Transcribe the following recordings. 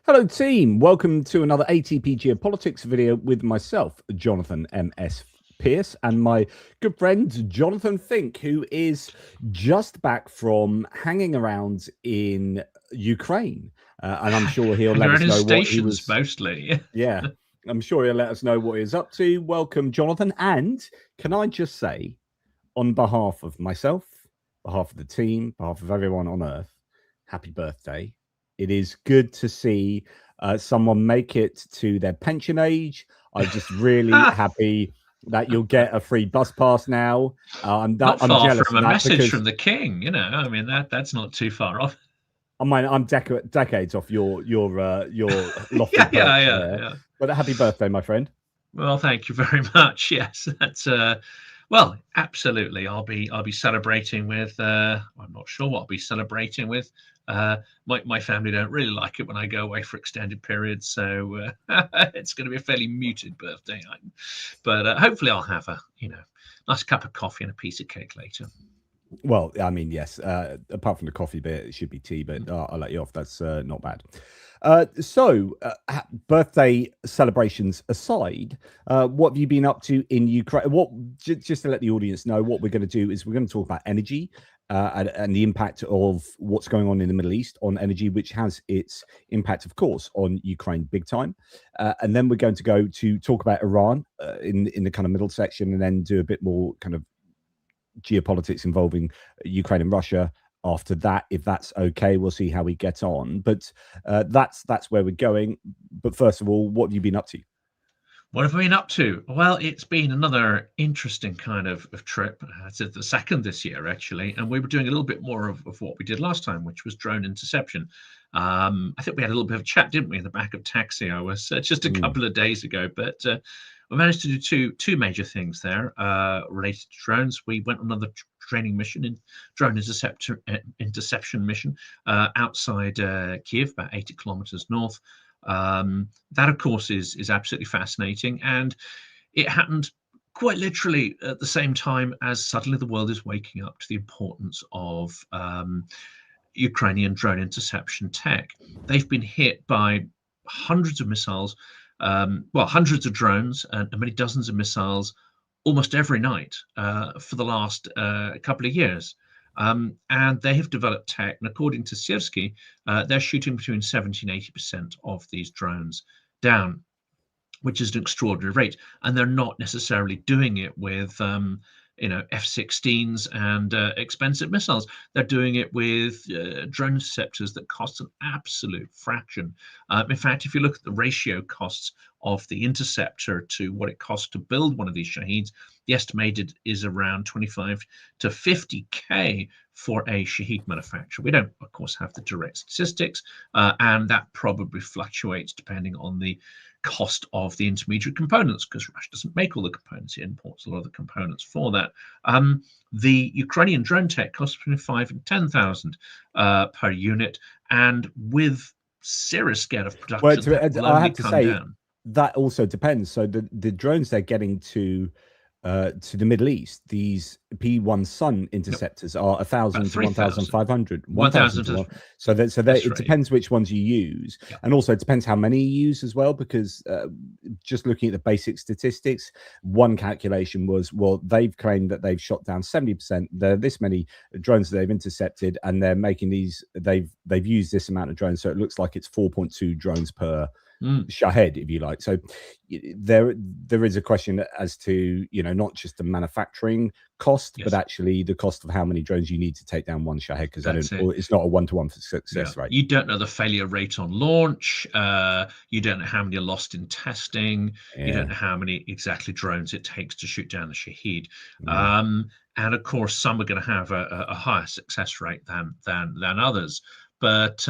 Hello team, welcome to another ATP Geopolitics video with myself, Jonathan M.S. Pierce, and my good friend Jonathan Fink, who is just back from hanging around in Ukraine. And I'm sure he'll let us know what he was... mostly. Yeah, I'm sure he'll let us know what he's up to. Welcome, Jonathan. And can I just say, on behalf of myself, behalf of the team, behalf of everyone on Earth, happy birthday. It is good to see someone make it to their pension age. I'm just really happy that you'll get a free bus pass now. I'm jealous from a message from the king. You know, I mean that's not too far off. I mean, I'm decades off your lofty yeah. But happy birthday, my friend. Well, thank you very much. Yes, that's well, absolutely. I'll be celebrating with. I'm not sure what I'll be celebrating with. My family don't really like it when I go away for extended periods, so it's going to be a fairly muted birthday. But hopefully, I'll have a nice cup of coffee and a piece of cake later. Well, I mean, yes. Apart from the coffee bit, it should be tea, but I'll let you off. That's not bad. So, birthday celebrations aside, what have you been up to in Ukraine? Just to let the audience know, what we're going to do is we're going to talk about energy and the impact of what's going on in the Middle East on energy, which has its impact, of course, on Ukraine big time. And then we're going to go to talk about Iran in the kind of middle section, and then do a bit more kind of geopolitics involving Ukraine and Russia after that. If that's okay, we'll see how we get on, but that's where we're going. But first of all, what have you been up to? What have we been up to? Well, it's been another interesting kind of trip. It's the second this year, actually, and we were doing a little bit more of what we did last time, which was drone interception. I think we had a little bit of a chat, didn't we, in the back of taxi hours just a couple of days ago, but we managed to do two major things there related to drones. We went on another training mission, in drone interception mission outside Kyiv, about 80 kilometers north. That, of course, is absolutely fascinating, and it happened quite literally at the same time as suddenly the world is waking up to the importance of Ukrainian drone interception tech. They've been hit by hundreds of missiles, hundreds of drones and many dozens of missiles almost every night for the last couple of years. And they have developed tech, and according to Siersky, they're shooting between 70 and 80% of these drones down, which is an extraordinary rate. And they're not necessarily doing it with F-16s and expensive missiles. They're doing it with drone interceptors that cost an absolute fraction. In fact, if you look at the ratio costs of the interceptor to what it costs to build one of these Shaheeds, the estimated is around 25 to 50K for a Shaheed manufacturer. We don't, of course, have the direct statistics, and that probably fluctuates depending on the cost of the intermediate components, because Russia doesn't make all the components, it imports a lot of the components for that. The Ukrainian drone tech costs between 5 and 10,000 per unit, and with serious scale of production, I have to say, that also depends. So the drones they're getting to the Middle East, these P1 Sun interceptors are 1,000 to 1,500. 1,000 to 1. So it depends which ones you use, and also it depends how many you use as well. Because just looking at the basic statistics, one calculation was, well, they've claimed that they've shot down 70%. There are this many drones that they've intercepted, and they're making these. They've used this amount of drones, so it looks like it's 4.2 drones per Shahed, if you like. So there is a question as to not just the manufacturing cost, but actually the cost of how many drones you need to take down one Shahed, because it's not a one-to-one success rate. You don't know the failure rate on launch. You don't know how many are lost in testing. You don't know how many exactly drones it takes to shoot down the Shaheed. And of course, some are going to have a higher success rate than others. But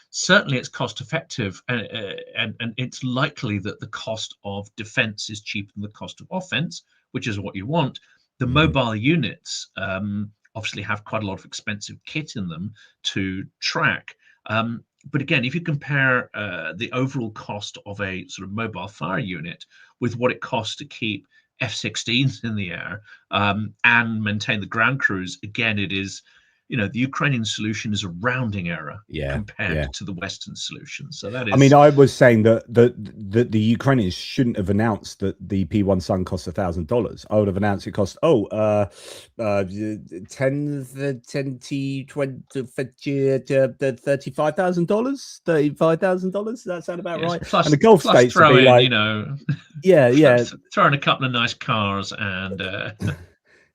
certainly it's cost effective, and it's likely that the cost of defense is cheaper than the cost of offense, which is what you want. The mobile units obviously have quite a lot of expensive kit in them to track. But again, if you compare the overall cost of a sort of mobile fire unit with what it costs to keep F-16s in the air and maintain the ground crews, again, it is the Ukrainian solution is a rounding error Yeah, compared yeah. to the Western solution. So that is. I mean, I was saying that the Ukrainians shouldn't have announced that the P1 Sun costs $1,000. I would have announced it costs 35,000 dollars, $35,000. Does that sound about right? Plus, and the Gulf states throw would be in, like, yeah, throw in a couple of nice cars and.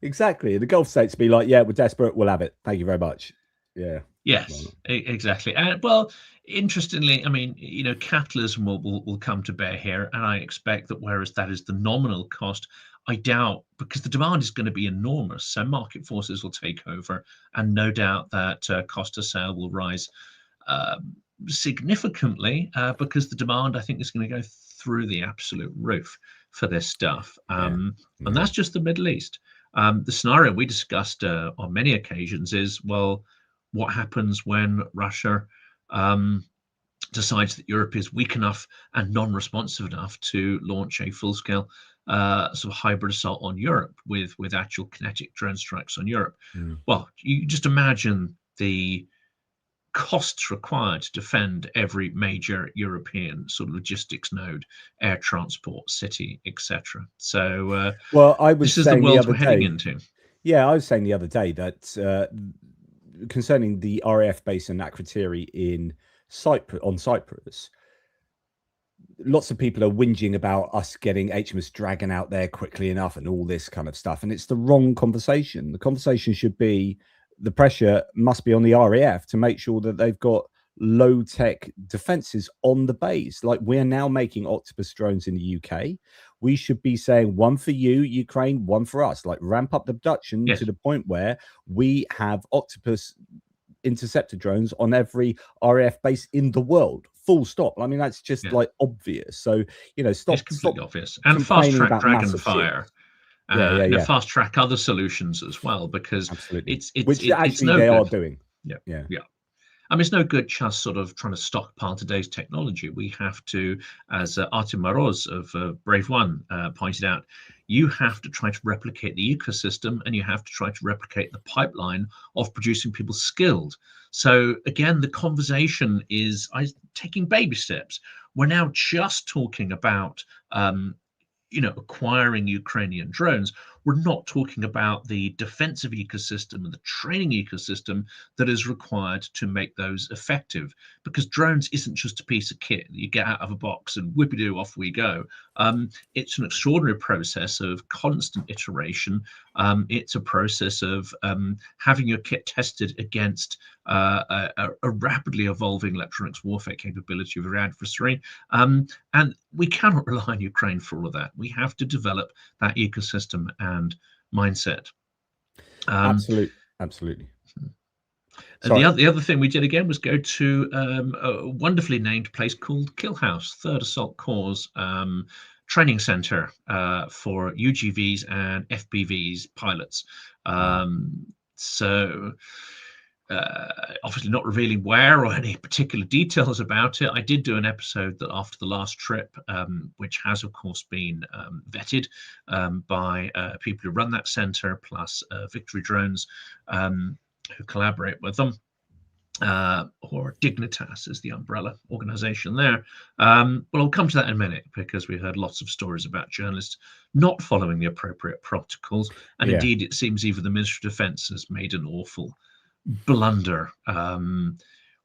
Exactly. The Gulf states be like, yeah, we're desperate. We'll have it. Thank you very much. Yeah. Yes, exactly. And well, interestingly, I mean, capitalism will come to bear here, and I expect that whereas that is the nominal cost, I doubt, because the demand is going to be enormous, so market forces will take over, and no doubt that cost of sale will rise significantly because the demand, I think, is going to go through the absolute roof for this stuff. And that's just the Middle East. The scenario we discussed on many occasions is, well, what happens when Russia decides that Europe is weak enough and non-responsive enough to launch a full-scale sort of hybrid assault on Europe with actual kinetic drone strikes on Europe? Well, you just imagine the costs required to defend every major European sort of logistics node, air transport, city, etc. So, well, I was this is the world we're heading into. Yeah, I was saying the other day that concerning the RAF base in Akrotiri in Cyprus, lots of people are whinging about us getting HMS Dragon out there quickly enough and all this kind of stuff, and it's the wrong conversation. The conversation should be the pressure must be on the RAF to make sure that they've got low-tech defenses on the base. Like, we're now making Octopus drones in the UK. We should be saying one for you, Ukraine, one for us. Like, ramp up the production to the point where we have Octopus interceptor drones on every RAF base in the world. Full stop. I mean, that's just like obvious. So, stop. It's completely obvious. And fast track Dragonfire. Fast track other solutions as well, because it's they are doing. Yeah. I mean, it's no good just sort of trying to stockpile today's technology. We have to, as Artem Moroz of Brave One pointed out, you have to try to replicate the ecosystem, and you have to try to replicate the pipeline of producing people skilled. So again, the conversation is taking baby steps. We're now just talking about acquiring Ukrainian drones. We're not talking about the defensive ecosystem and the training ecosystem that is required to make those effective, because drones isn't just a piece of kit that you get out of a box and whippy-doo, off we go. It's an extraordinary process of constant iteration. It's a process of having your kit tested against a rapidly evolving electronics warfare capability of your adversary. And we cannot rely on Ukraine for all of that. We have to develop that ecosystem and mindset. Absolutely. The other thing we did again was go to a wonderfully named place called Kill House, 3rd Assault Corps training center for UGVs and FPVs pilots. So obviously not revealing where or any particular details about it. I did do an episode that after the last trip, which has of course been vetted by people who run that center, plus Victory Drones who collaborate with them, or Dignitas is the umbrella organization there. But I'll come to that in a minute, because we heard lots of stories about journalists not following the appropriate protocols, and indeed it seems even the Ministry of Defense has made an awful blunder,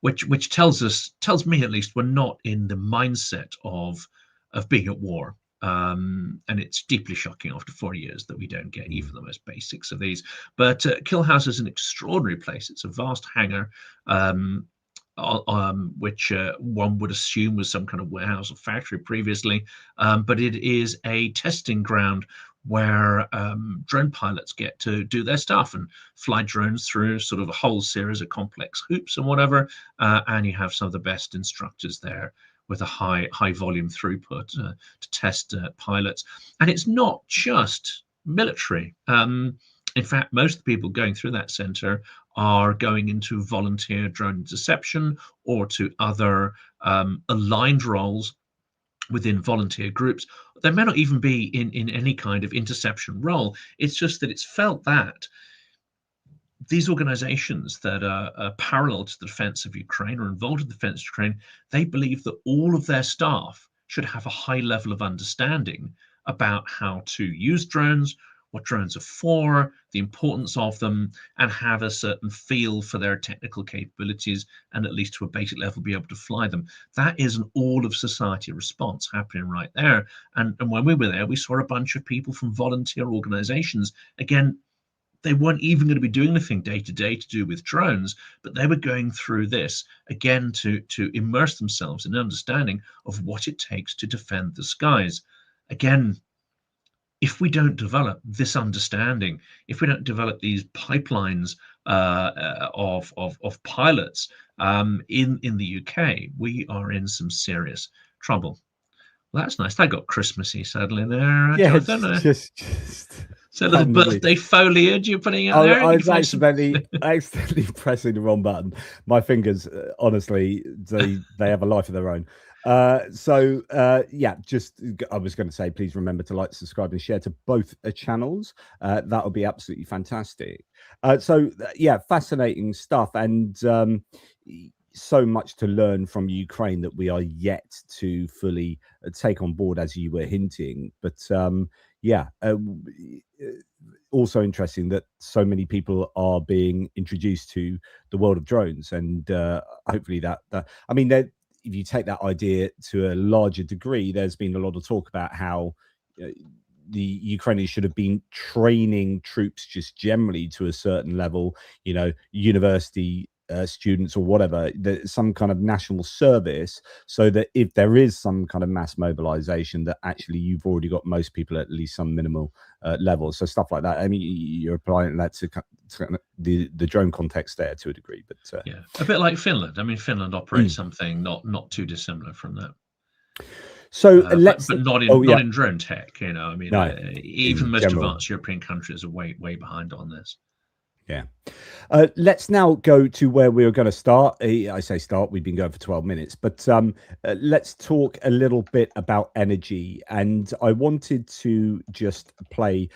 which tells me at least, we're not in the mindset of being at war. And it's deeply shocking after 4 years that we don't get even the most basics of these. But Kill House is an extraordinary place. It's a vast hangar, which one would assume was some kind of warehouse or factory previously, but it is a testing ground where drone pilots get to do their stuff and fly drones through sort of a whole series of complex hoops and whatever, and you have some of the best instructors there with a high volume throughput to test pilots. And it's not just military. In fact, most of the people going through that center are going into volunteer drone interception or to other aligned roles within volunteer groups. They may not even be in any kind of interception role. It's just that it's felt that these organizations that are parallel to the defense of Ukraine or involved in the defense of Ukraine, they believe that all of their staff should have a high level of understanding about how to use drones, what drones are for, the importance of them, and have a certain feel for their technical capabilities, and at least to a basic level be able to fly them. That is an all of society response happening right there. And when we were there, we saw a bunch of people from volunteer organizations. Again, they weren't even going to be doing anything day to day to do with drones, but they were going through this again to immerse themselves in understanding of what it takes to defend the skies. Again, if we don't develop this understanding, if we don't develop these pipelines of pilots in the UK, we are in some serious trouble. Well, that's nice. That got Christmassy suddenly there, Yeah, Jonathan. just So little birthday foliage you're putting out there. I was accidentally pressing the wrong button. My fingers, honestly, they have a life of their own. Yeah, just I was going to say, please remember to like, subscribe, and share to both channels. That would be absolutely fantastic. Yeah, fascinating stuff, and so much to learn from Ukraine that we are yet to fully take on board, as you were hinting. But yeah, also interesting that so many people are being introduced to the world of drones, and hopefully that I mean, if you take that idea to a larger degree, there's been a lot of talk about how the Ukrainians should have been training troops just generally to a certain level, university students or whatever, some kind of national service, so that if there is some kind of mass mobilization, that actually you've already got most people at least some minimal level. So stuff like that. I mean, you're applying that to the drone context there to a degree, but yeah, a bit like Finland. I mean, Finland operates something not too dissimilar from that. So but not in drone tech. I mean, no, even most advanced European countries are way behind on this. Yeah. Let's now go to where we were going to start. I say start, we've been going for 12 minutes, but let's talk a little bit about energy. And I wanted to just play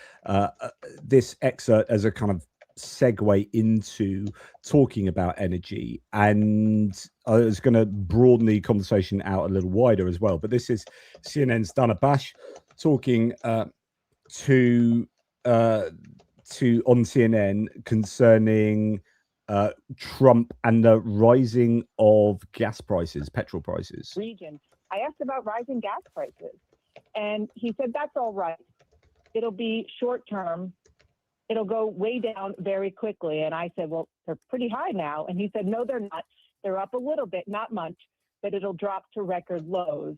this excerpt as a kind of segue into talking about energy. And I was going to broaden the conversation out a little wider as well. But this is CNN's Dana Bash talking on CNN concerning Trump and the rising of gas prices, petrol prices. I asked about rising gas prices, and he said that's all right. It'll be short term. It'll go way down very quickly. And I said, well, they're pretty high now. And he said, no, they're not. They're up a little bit, not much, but it'll drop to record lows.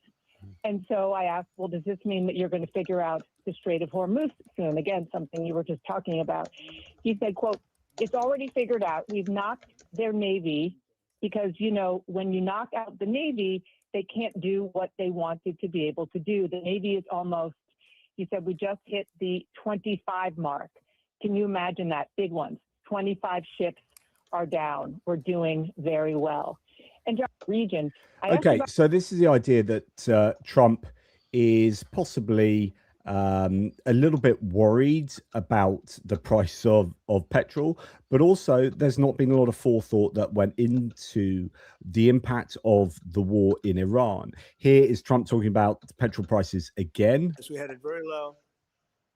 And so I asked, well, does this mean that you're going to figure out the Strait of Hormuz soon? Again, something you were just talking about. He said, quote, it's already figured out. We've knocked their Navy because, when you knock out the Navy, they can't do what they wanted to be able to do. The Navy is almost, he said, we just hit the 25 mark. Can you imagine that? Big ones. 25 ships are down. We're doing very well. And region. Okay, so this is the idea that Trump is possibly a little bit worried about the price of petrol, but also there's not been a lot of forethought that went into the impact of the war in Iran. Here is Trump talking about petrol prices again. We had it very low,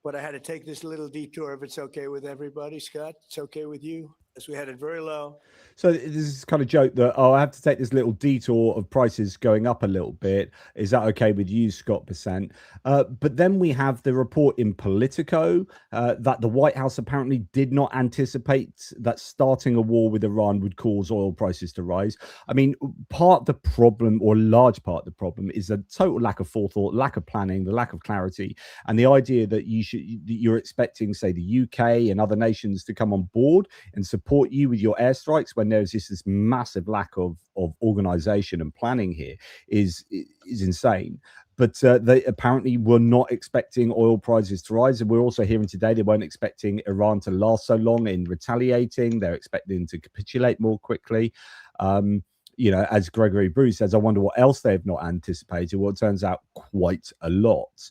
but I had to take this little detour, if it's okay with everybody. Scott, it's okay with you? As we had it very low. So this is kind of joke that, I have to take this little detour of prices going up a little bit. Is that okay with you, Scott Percent? But then we have the report in Politico that the White House apparently did not anticipate that starting a war with Iran would cause oil prices to rise. I mean, part of the problem, or large part of the problem, is a total lack of forethought, lack of planning, the lack of clarity, and the idea that you're expecting, say, the UK and other nations to come on board and support you with your airstrikes when there's this massive lack of organization and planning here is insane. But they apparently were not expecting oil prices to rise. And we're also hearing today they weren't expecting Iran to last so long in retaliating. They're expecting to capitulate more quickly. As Gregory Bruce says, I wonder what else they have not anticipated. Well, it turns out quite a lot.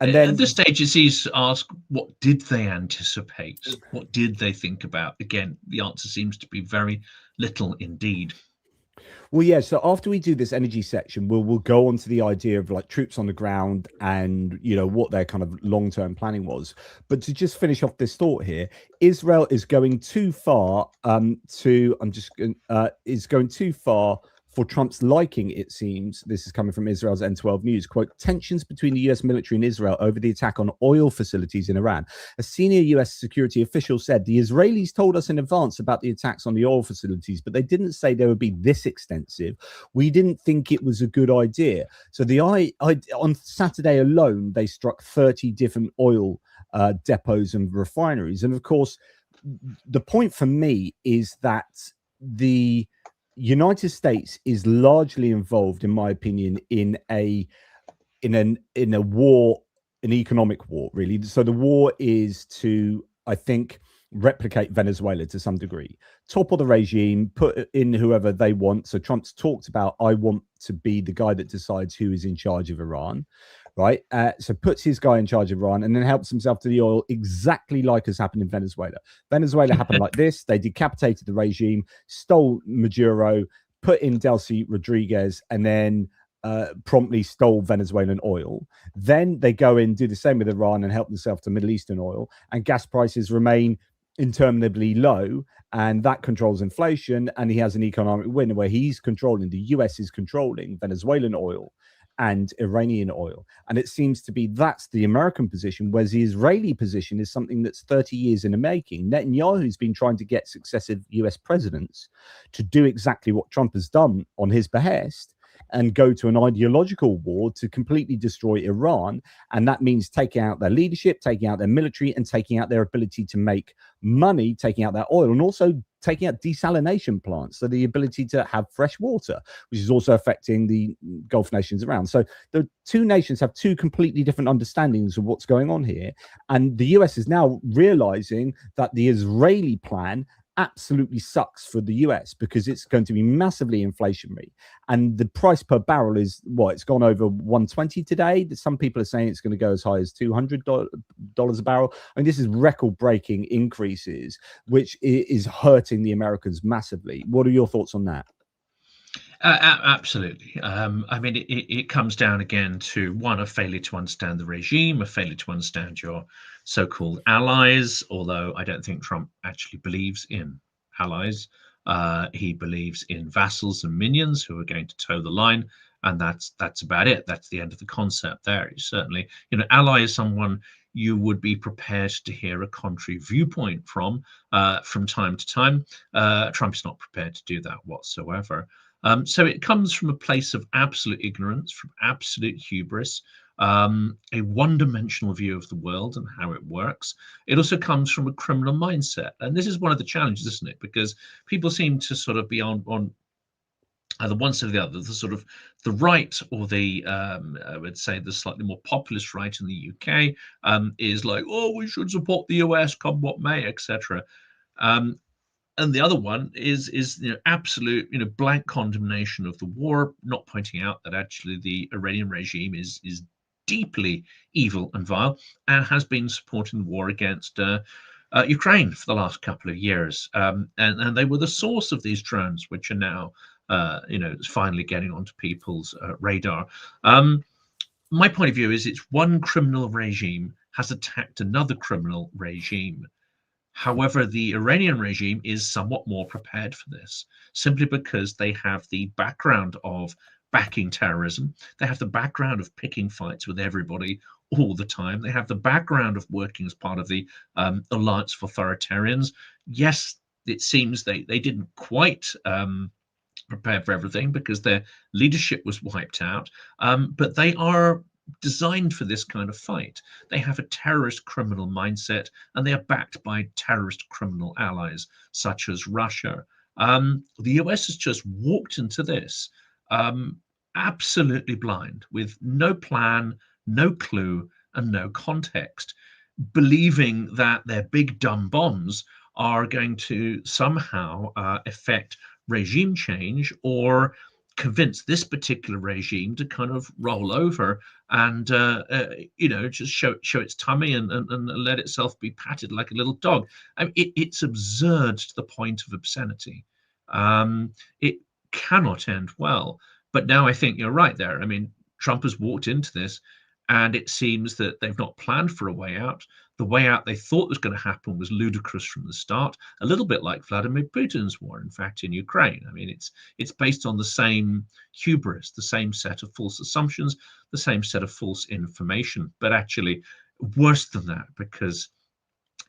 And then at this stage, it's easy to ask, what did they anticipate? What did they think about? Again, the answer seems to be very little indeed. Well, yeah. So after we do this energy section, we'll go on to the idea of like troops on the ground and what their kind of long-term planning was. But to just finish off this thought here, Israel is going too far is going too far for Trump's liking, it seems. This is coming from Israel's N12 News. Quote, tensions between the US military and Israel over the attack on oil facilities in Iran. A senior US security official said the Israelis told us in advance about the attacks on the oil facilities, but they didn't say they would be this extensive. We didn't think it was a good idea. So on Saturday alone, they struck 30 different oil depots and refineries. And of course, the point for me is that the United States is largely involved, in my opinion, in a war, an economic war, really. So the war is to, I think, replicate Venezuela to some degree, topple the regime, put in whoever they want. So Trump's talked about, I want to be the guy that decides who is in charge of Iran. Right. So puts his guy in charge of Iran and then helps himself to the oil, exactly like has happened in Venezuela. Venezuela happened like this. They decapitated the regime, stole Maduro, put in Delcy Rodriguez, and then promptly stole Venezuelan oil. Then they go in, do the same with Iran and help themselves to Middle Eastern oil. And gas prices remain interminably low. And that controls inflation. And he has an economic win where he's controlling, the US is controlling Venezuelan oil and Iranian oil. And it seems to be that's the American position, whereas the Israeli position is something that's 30 years in the making. Netanyahu's been trying to get successive US presidents to do exactly what Trump has done on his behest and go to an ideological war to completely destroy Iran. And that means taking out their leadership, taking out their military, and taking out their ability to make money, taking out their oil, and also taking out desalination plants, so the ability to have fresh water, which is also affecting the Gulf nations around. So the two nations have two completely different understandings of what's going on here. And the US is now realizing that the Israeli plan absolutely sucks for the US because it's going to be massively inflationary. And the price per barrel is it's gone over 120 today. Some people are saying it's going to go as high as $200 a barrel. I mean, this is record breaking increases, which is hurting the Americans massively. What are your thoughts on that? Absolutely. I mean, it comes down again to a failure to understand the regime, a failure to understand your so-called allies, although I don't think Trump actually believes in allies. He believes in vassals and minions who are going to toe the line, and that's about it. That's the end of the concept there. Certainly, ally is someone you would be prepared to hear a contrary viewpoint from time to time. Trump is not prepared to do that whatsoever. So it comes from a place of absolute ignorance, from absolute hubris, a one-dimensional view of the world and how it works. It also comes from a criminal mindset. And this is one of the challenges, isn't it? Because people seem to sort of be on either one side or the other, the sort of the right or the, I would say the slightly more populist right in the UK is like, oh, we should support the US come what may, etc. And the other one is absolute blank condemnation of the war, not pointing out that actually the Iranian regime is deeply evil and vile and has been supporting the war against Ukraine for the last couple of years, and they were the source of these drones, which are now finally getting onto people's radar. My point of view is it's one criminal regime has attacked another criminal regime. However, the Iranian regime is somewhat more prepared for this, simply because they have the background of backing terrorism. They have the background of picking fights with everybody all the time. They have the background of working as part of the Alliance of Authoritarians. Yes, it seems they didn't quite prepare for everything because their leadership was wiped out, but they are designed for this kind of fight. They have a terrorist criminal mindset, and they are backed by terrorist criminal allies such as Russia. The US has just walked into this absolutely blind, with no plan, no clue, and no context, believing that their big dumb bombs are going to somehow affect regime change or convince this particular regime to kind of roll over and just show its tummy and let itself be patted like a little dog. I mean, it's absurd to the point of obscenity. It cannot end well. But now I think you're right there. I mean, Trump has walked into this, and it seems that they've not planned for a way out. The way out they thought was going to happen was ludicrous from the start, a little bit like Vladimir Putin's war, in fact, in Ukraine. I mean, it's based on the same hubris, the same set of false assumptions, the same set of false information, but actually worse than that, because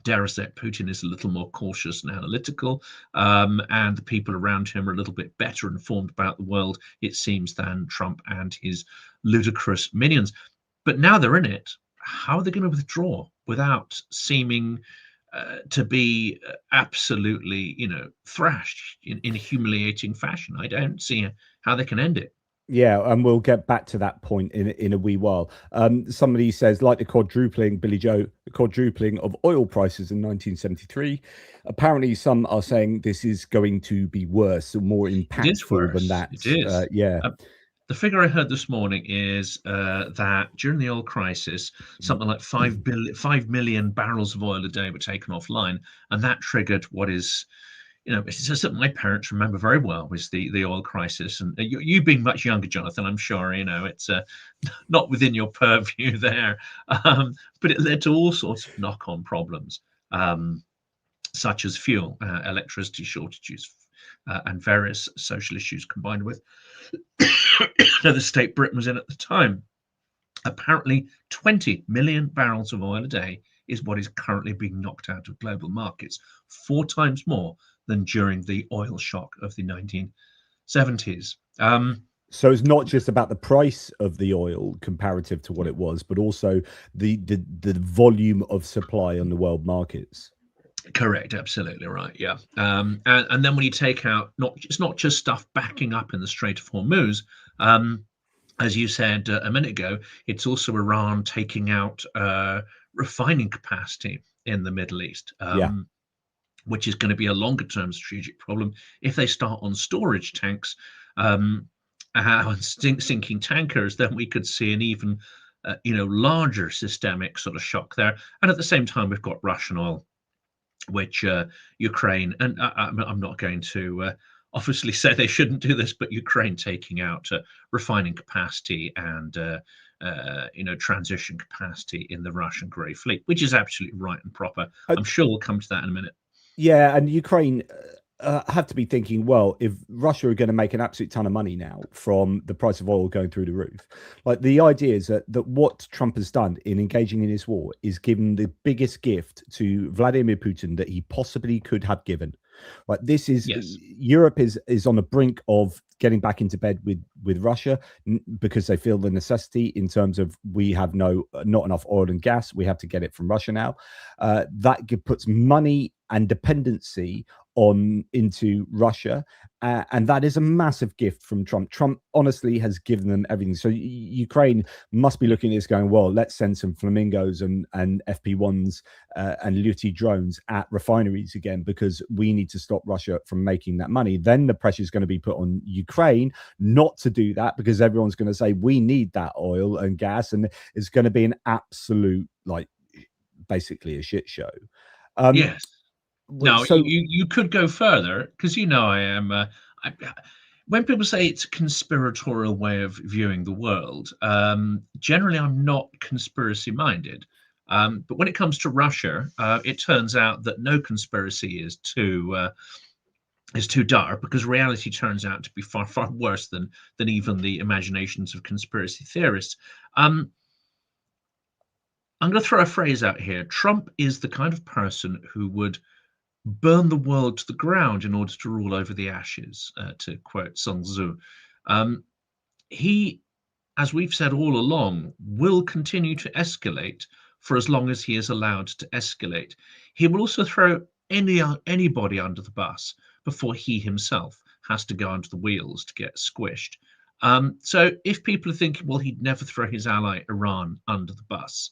dare I say it, Putin is a little more cautious and analytical, and the people around him are a little bit better informed about the world, it seems, than Trump and his ludicrous minions. But now they're in it, how are they going to withdraw without seeming to be absolutely, thrashed in a humiliating fashion? I don't see how they can end it. Yeah, and we'll get back to that point in a wee while. Somebody says, like the quadrupling, Billy Joe, the quadrupling of oil prices in 1973. Apparently, some are saying this is going to be worse, or more impactful than that. It is. Yeah. The figure I heard this morning is that during the oil crisis, something like 5 million barrels of oil a day were taken offline, and that triggered what is, it's something my parents remember very well, was the oil crisis. And you being much younger, Jonathan, I'm sure it's not within your purview there, but it led to all sorts of knock-on problems, such as fuel, electricity shortages, and various social issues combined with the state Britain was in at the time. Apparently 20 million barrels of oil a day is what is currently being knocked out of global markets, 4 times more than during the oil shock of the 1970s. So it's not just about the price of the oil comparative to what it was, but also the volume of supply on the world markets. Correct, absolutely right. Yeah, and then when you take out, it's not just stuff backing up in the Strait of Hormuz, as you said a minute ago, it's also Iran taking out refining capacity in the Middle East, which is going to be a longer term strategic problem if they start on storage tanks and sinking tankers. Then we could see an even larger systemic sort of shock there. And at the same time, we've got Russian oil, which Ukraine, and I'm not going to obviously say they shouldn't do this, but Ukraine taking out refining capacity and transition capacity in the Russian grey fleet, which is absolutely right and proper. I'm sure we'll come to that in a minute. Yeah, and Ukraine have to be thinking, well, if Russia are going to make an absolute ton of money now from the price of oil going through the roof, like the idea is that what Trump has done in engaging in this war is given the biggest gift to Vladimir Putin that he possibly could have given. Right, this is Europe is on the brink of getting back into bed with Russia because they feel the necessity in terms of we have not enough oil and gas. We have to get it from Russia now. That puts money and dependency into Russia, and that is a massive gift from Trump. Trump honestly has given them everything. So Ukraine must be looking at this going, well, let's send some flamingos and FP1s and Luti drones at refineries again, because we need to stop Russia from making that money. Then the pressure is going to be put on Ukraine not to do that, because everyone's going to say we need that oil and gas, and it's going to be an absolute, like, basically a shit show. Yes. No, so you could go further, because I am. When people say it's a conspiratorial way of viewing the world, generally I'm not conspiracy minded. But when it comes to Russia, it turns out that no conspiracy is too dark, because reality turns out to be far, far worse than even the imaginations of conspiracy theorists. I'm going to throw a phrase out here. Trump is the kind of person who would burn the world to the ground in order to rule over the ashes, to quote Sun Tzu. He, as we've said all along, will continue to escalate for as long as he is allowed to escalate. He will also throw anybody under the bus before he himself has to go under the wheels to get squished. So if people are thinking, well, he'd never throw his ally Iran under the bus,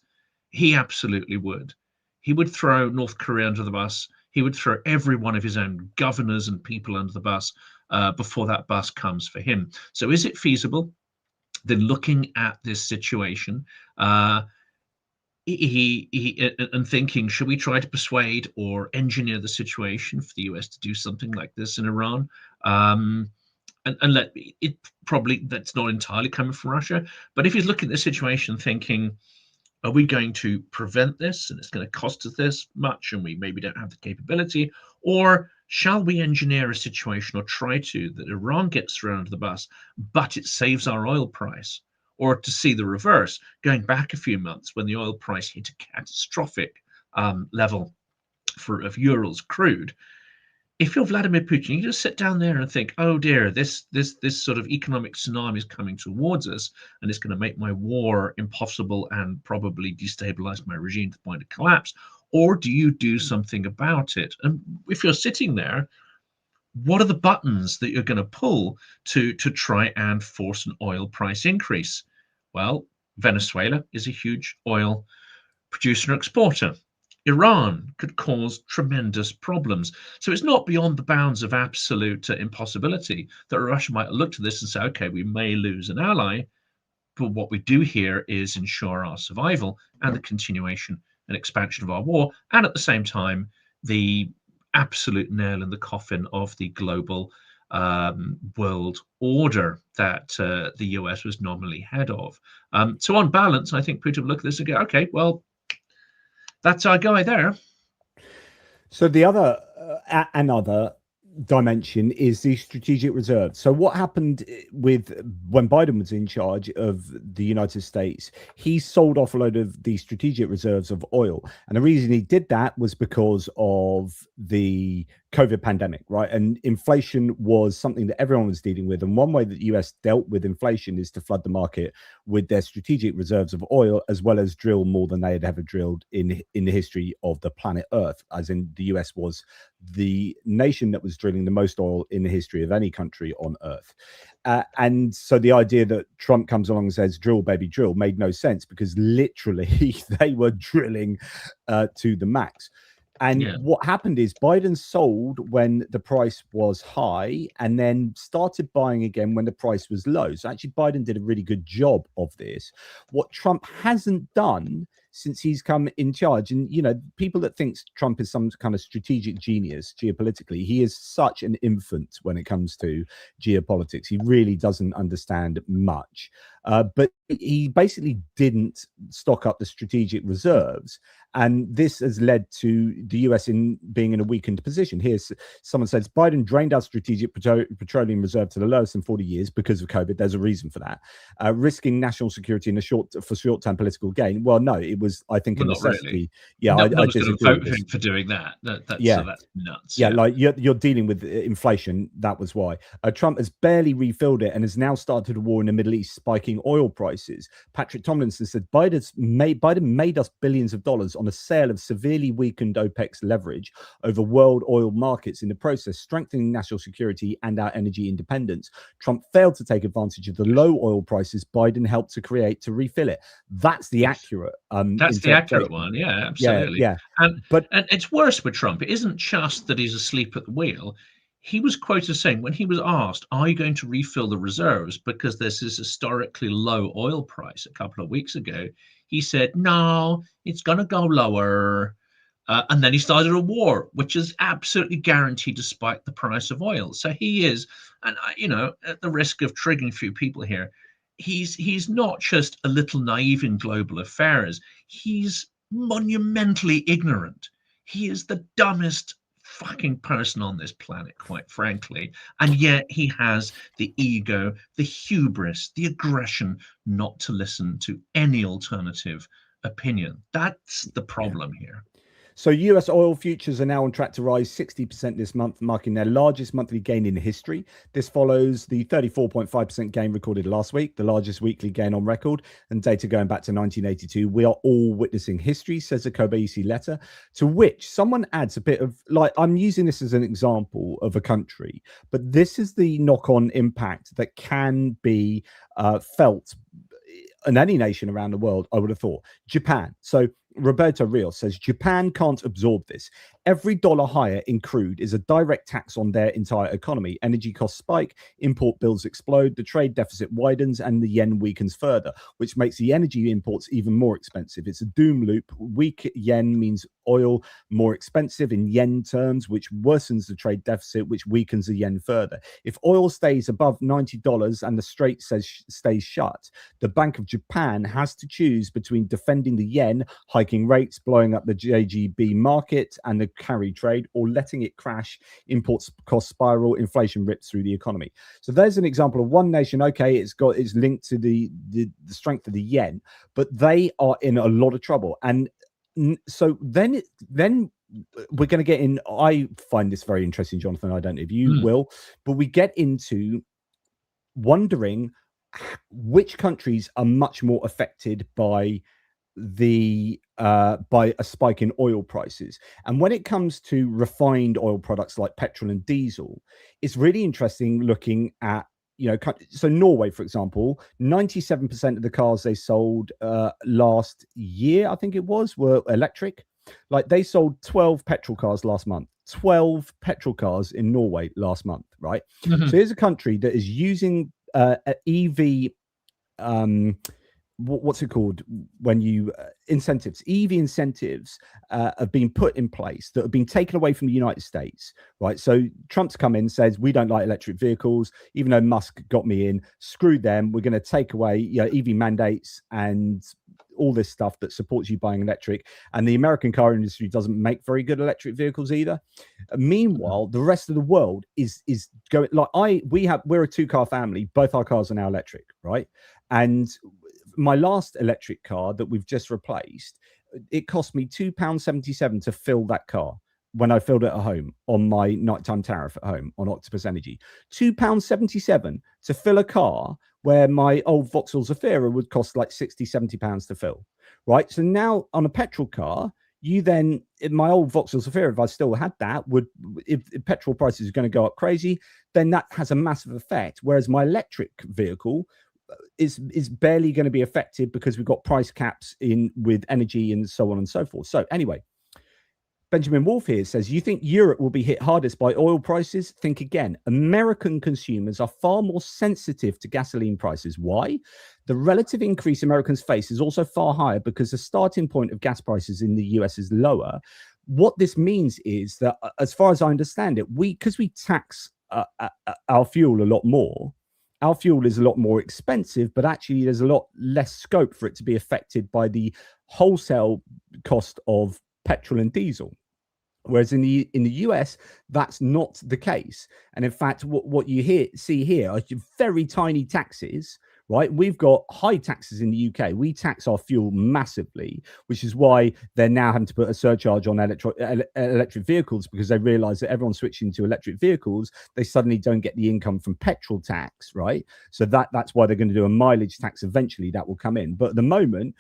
he absolutely would. He would throw North Korea under the bus. He would throw every one of his own governors and people under the bus. before that bus comes for him. So is it feasible? Then looking at this situation, and thinking, should we try to persuade or engineer the situation for the US to do something like this in Iran? And let it probably, that's not entirely coming from Russia, but if he's looking at the situation thinking, are we going to prevent this and it's going to cost us this much and we maybe don't have the capability, or shall we engineer a situation or try to that Iran gets thrown under the bus but it saves our oil price? Or to see the reverse, going back a few months when the oil price hit a catastrophic level of Urals crude. If you're Vladimir Putin, you just sit down there and think, oh dear, this sort of economic tsunami is coming towards us and it's going to make my war impossible and probably destabilize my regime to the point of collapse. Or do you do something about it? And if you're sitting there, what are the buttons that you're going to pull to try and force an oil price increase? Well, Venezuela is a huge oil producer and exporter. Iran could cause tremendous problems. So it's not beyond the bounds of absolute impossibility that Russia might look to this and say, okay, we may lose an ally, but what we do here is ensure our survival and the continuation and expansion of our war, and at the same time, the absolute nail in the coffin of the global world order that the US was nominally head of. So on balance, I think Putin will look at this and go, okay, well, that's our guy there. So the other another dimension is the strategic reserve. So what happened with when Biden was in charge of the United States, he sold off a load of the strategic reserves of oil. And the reason he did that was because of the COVID pandemic, right? And inflation was something that everyone was dealing with. And one way that the US dealt with inflation is to flood the market with their strategic reserves of oil, as well as drill more than they had ever drilled in the history of the planet Earth, as in the US was the nation that was drilling the most oil in the history of any country on Earth. And so the idea that Trump comes along and says, drill, baby, drill, made no sense, because literally they were drilling to the max. And what happened is Biden sold when the price was high and then started buying again when the price was low. So actually Biden did a really good job of this. What Trump hasn't done since he's come in charge, and you know, people that think Trump is some kind of strategic genius geopolitically, he is such an infant when it comes to geopolitics. He really doesn't understand much. But he basically didn't stock up the strategic reserves. And this has led to the US in being in a weakened position. Here's someone says Biden drained our strategic petroleum reserve to the lowest in 40 years because of COVID. There's a reason for that. Risking national security in for short-term political gain. Well, no, it was, I think, a necessity. Really. Yeah, I just going to vote for doing that. So that's nuts. Yeah, like you're dealing with inflation. That was why. Trump has barely refilled it and has now started a war in the Middle East, spiking oil prices. Patrick Tomlinson said Biden made us billions of dollars on a sale of severely weakened OPEC's leverage over world oil markets, in the process strengthening national security and our energy independence. Trump failed to take advantage of the low oil prices Biden helped to create to refill it. That's the accurate that's the accurate one. Yeah, absolutely. Yeah. And it's worse with Trump. It isn't just that he's asleep at the wheel. He was quoted saying, when he was asked, are you going to refill the reserves because there's this historically low oil price a couple of weeks ago, he said, no, it's going to go lower. And then he started a war, which is absolutely guaranteed despite the price of oil. So he is, and you know, at the risk of triggering a few people here, he's not just a little naive in global affairs. He's monumentally ignorant. He is the dumbest fucking person on this planet, quite frankly, and yet he has the ego, the hubris, the aggression not to listen to any alternative opinion. That's the problem here. So US oil futures are now on track to rise 60% this month, marking their largest monthly gain in history. This follows the 34.5% gain recorded last week, the largest weekly gain on record, and data going back to 1982. We are all witnessing history, says the Kobayashi letter, to which someone adds a bit of, like, I'm using this as an example of a country, but this is the knock-on impact that can be felt in any nation around the world, I would have thought. Japan. So Roberto Rios says Japan can't absorb this. Every dollar higher in crude is a direct tax on their entire economy. Energy costs spike, import bills explode, the trade deficit widens, and the yen weakens further, which makes the energy imports even more expensive. It's a doom loop. Weak yen means oil more expensive in yen terms, which worsens the trade deficit, which weakens the yen further. If oil stays above $90 and the strait stays shut, the Bank of Japan has to choose between defending the yen, hiking rates, blowing up the JGB market and the carry trade, or letting it crash, imports cost spiral, inflation rips through the economy. So there's an example of one nation. Okay, it's linked to the strength of the yen, but they are in a lot of trouble. And so then we're going to get in. I find this very interesting, Jonathan. I don't know if you will, but we get into wondering which countries are much more affected by by a spike in oil prices. And when it comes to refined oil products like petrol and diesel, it's really interesting looking at, so Norway, for example, 97% of the cars they sold last year, I think it was, were electric. Like they sold 12 petrol cars last month. 12 petrol cars in Norway last month, right? So here's a country that is using EV what's it called when you incentives, EV incentives have been put in place that have been taken away from the United States, right? So Trump's come in and says, we don't like electric vehicles, even though Musk got me in, screw them. We're going to take away EV mandates and all this stuff that supports you buying electric. And the American car industry doesn't make very good electric vehicles either. Meanwhile, the rest of the world is going like we're a 2-car family. Both our cars are now electric, right? And my last electric car that we've just replaced, it cost me £2.77 to fill that car when I filled it at home on my nighttime tariff at home on Octopus Energy. £2.77 to fill a car where my old Vauxhall Zafira would cost like £60-70 to fill, right? So now on a petrol car, you then, in my old Vauxhall Zafira, if I still had that, if petrol prices are going to go up crazy, then that has a massive effect. Whereas my electric vehicle is barely going to be affected because we've got price caps in with energy and so on and so forth. So anyway, Benjamin Wolf here says, you think Europe will be hit hardest by oil prices? Think again. American consumers are far more sensitive to gasoline prices. Why? The relative increase Americans face is also far higher because the starting point of gas prices in the US is lower. What this means is that, as far as I understand it, because we tax our fuel a lot more, our fuel is a lot more expensive, but actually there's a lot less scope for it to be affected by the wholesale cost of petrol and diesel. Whereas in the US, that's not the case. And in fact, what you see here are very tiny taxes, right? We've got high taxes in the UK. We tax our fuel massively, which is why they're now having to put a surcharge on electric vehicles, because they realize that everyone's switching to electric vehicles. They suddenly don't get the income from petrol tax, right? So that's why they're going to do a mileage tax eventually that will come in. But at the moment,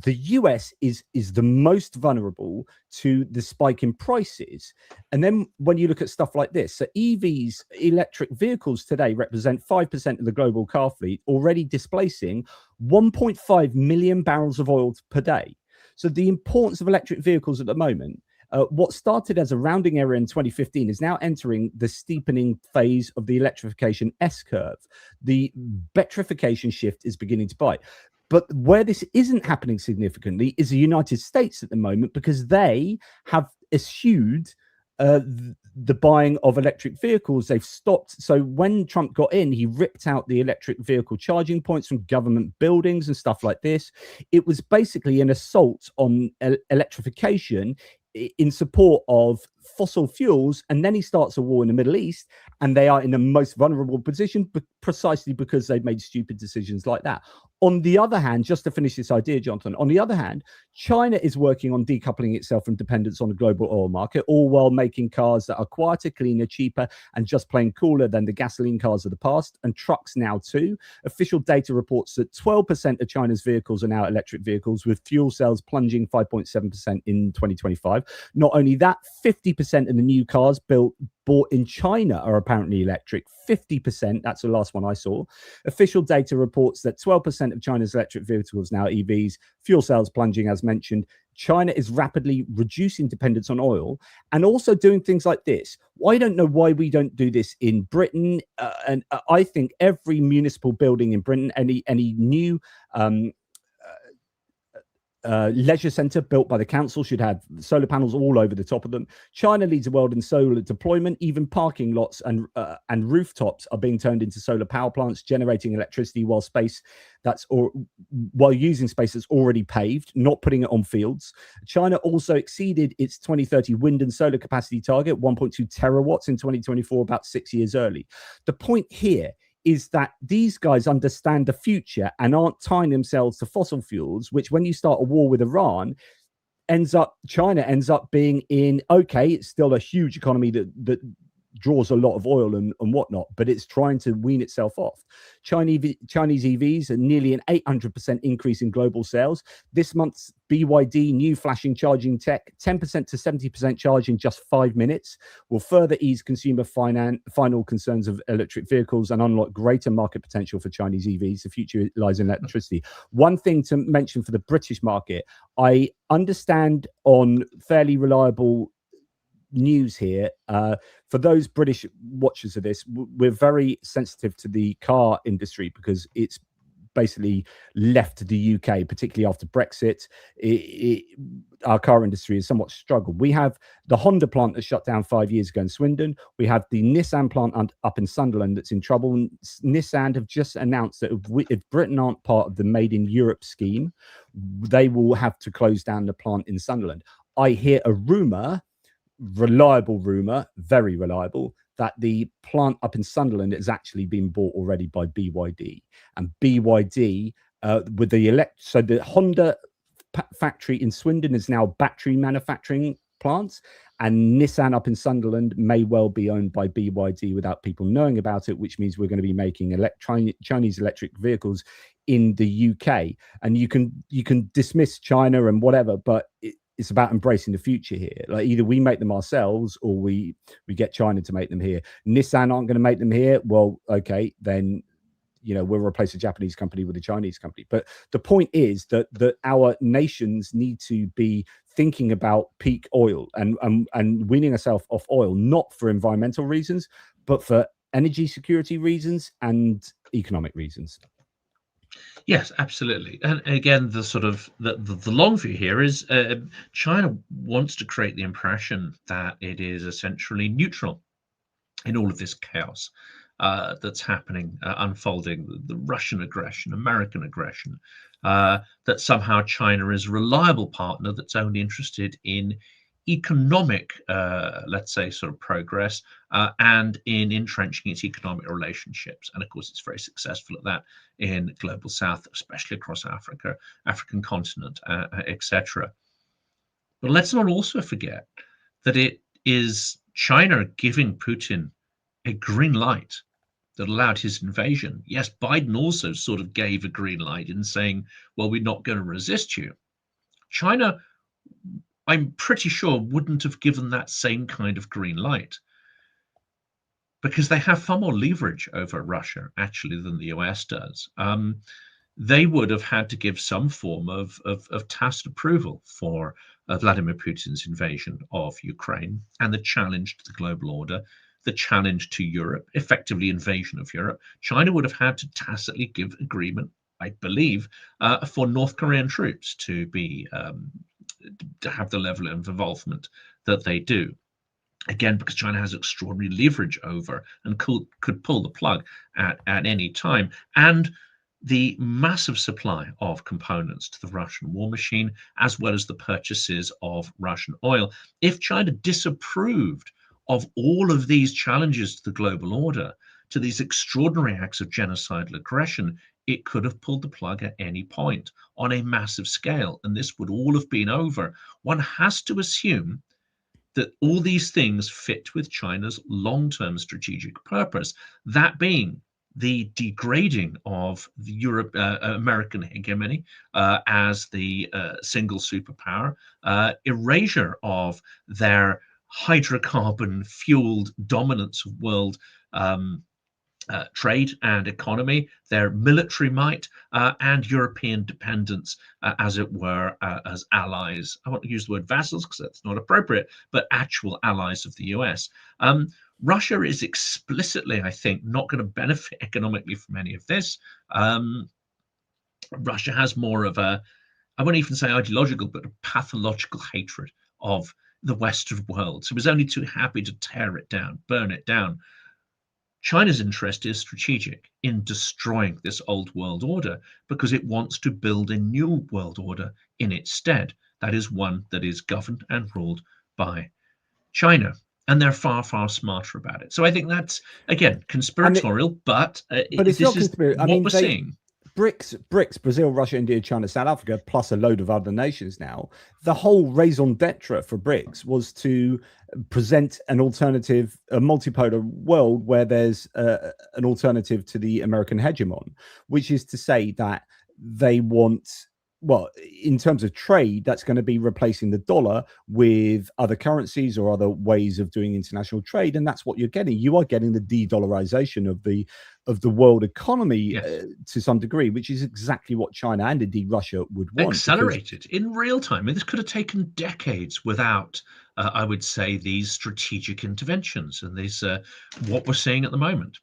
the US is the most vulnerable to the spike in prices. And then when you look at stuff like this, so EVs, electric vehicles today represent 5% of the global car fleet, already displacing 1.5 million barrels of oil per day. So the importance of electric vehicles at the moment, what started as a rounding error in 2015 is now entering the steepening phase of the electrification S-curve. The betrification shift is beginning to bite. But where this isn't happening significantly is the United States at the moment, because they have eschewed the buying of electric vehicles. They've stopped. So when Trump got in, he ripped out the electric vehicle charging points from government buildings and stuff like this. It was basically an assault on electrification in support of fossil fuels. And then he starts a war in the Middle East, and they are in the most vulnerable position precisely because they've made stupid decisions like that. On the other hand, just to finish this idea, Jonathan, on the other hand, China is working on decoupling itself from dependence on the global oil market, all while making cars that are quieter, cleaner, cheaper, and just plain cooler than the gasoline cars of the past, and trucks now too. Official data reports that 12% of China's vehicles are now electric vehicles, with fuel cells plunging 5.7% in 2025. Not only that, 50% of the new cars bought in China are apparently electric. 50%, that's the last one I saw. Official data reports that 12% of China's electric vehicles now EVs, fuel cells plunging as mentioned. China is rapidly reducing dependence on oil and also doing things like this. I don't know why we don't do this in Britain. And I think every municipal building in Britain, any new leisure centre built by the council should have solar panels all over the top of them. China leads the world in solar deployment. Even parking lots and rooftops are being turned into solar power plants, generating electricity while using space that's already paved, not putting it on fields. China also exceeded its 2030 wind and solar capacity target, 1.2 terawatts in 2024, about 6 years early. The point here is that these guys understand the future and aren't tying themselves to fossil fuels, which when you start a war with Iran, China ends up being in, okay, it's still a huge economy that draws a lot of oil and whatnot, but it's trying to wean itself off. Chinese EVs are nearly an 800% increase in global sales. This month's BYD new flashing charging tech, 10% to 70% charge in just 5 minutes, will further ease consumer final concerns of electric vehicles and unlock greater market potential for Chinese EVs. The future lies in electricity. One thing to mention for the British market, I understand on fairly reliable news here, for those British watchers of this, we're very sensitive to the car industry because it's basically left the UK, particularly after Brexit. Our car industry has somewhat struggled. We have the Honda plant that shut down 5 years ago in Swindon. We have the Nissan plant up in Sunderland that's in trouble. And Nissan have just announced that if Britain aren't part of the Made in Europe scheme, they will have to close down the plant in Sunderland. I hear a rumor, reliable rumor, very reliable, that the plant up in Sunderland has actually been bought already by BYD. And BYD, with the Honda factory in Swindon is now battery manufacturing plants, and Nissan up in Sunderland may well be owned by BYD without people knowing about it, which means we're going to be making Chinese electric vehicles in the UK. And you can dismiss China and whatever, but it's about embracing the future here. Like, either we make them ourselves or we get China to make them here. Nissan aren't going to make them here. Well, okay, then we'll replace a Japanese company with a Chinese company. But the point is that our nations need to be thinking about peak oil and weaning ourselves off oil, not for environmental reasons, but for energy security reasons and economic reasons. Yes, absolutely. And again, the long view here is China wants to create the impression that it is essentially neutral in all of this chaos that's happening, unfolding, the Russian aggression, American aggression, that somehow China is a reliable partner that's only interested in economic, let's say, sort of progress and in entrenching its economic relationships. And of course, it's very successful at that in global south, especially across Africa, African continent, etc. But let's not also forget that it is China giving Putin a green light that allowed his invasion. Yes, Biden also sort of gave a green light in saying, well, we're not going to resist you. China, I'm pretty sure, wouldn't have given that same kind of green light because they have far more leverage over Russia, actually, than the US does. They would have had to give some form of tacit approval for Vladimir Putin's invasion of Ukraine and the challenge to the global order, the challenge to Europe, effectively invasion of Europe. China would have had to tacitly give agreement, I believe, for North Korean troops to be to have the level of involvement that they do. Again, because China has extraordinary leverage over and could pull the plug at any time. And the massive supply of components to the Russian war machine, as well as the purchases of Russian oil. If China disapproved of all of these challenges to the global order, to these extraordinary acts of genocidal aggression, it could have pulled the plug at any point on a massive scale, and this would all have been over. One has to assume that all these things fit with China's long-term strategic purpose, that being the degrading of the American hegemony as the single superpower, erasure of their hydrocarbon-fueled dominance of world trade and economy, their military might, and European dependence, as it were, as allies. I won't use the word vassals because that's not appropriate, but actual allies of the US. Russia is explicitly, I think, not going to benefit economically from any of this. Russia has more of a, I won't even say ideological, but a pathological hatred of the Western world. So it was only too happy to tear it down, burn it down. China's interest is strategic in destroying this old world order because it wants to build a new world order in its stead. That is one that is governed and ruled by China. And they're far, far smarter about it. So I think that's, again, conspiratorial, but it's this not is conspiratorial. what we're seeing. BRICS, Brazil, Russia, India, China, South Africa, plus a load of other nations now. The whole raison d'etre for BRICS was to present an alternative, a multipolar world where there's an alternative to the American hegemon, which is to say that they want, well, in terms of trade, that's going to be replacing the dollar with other currencies or other ways of doing international trade, and that's what you're getting. You are getting the de-dollarization of the world economy, yes, to some degree, which is exactly what China and indeed Russia would want. Accelerated in real time. I mean, this could have taken decades without, I would say, these strategic interventions and these what we're seeing at the moment.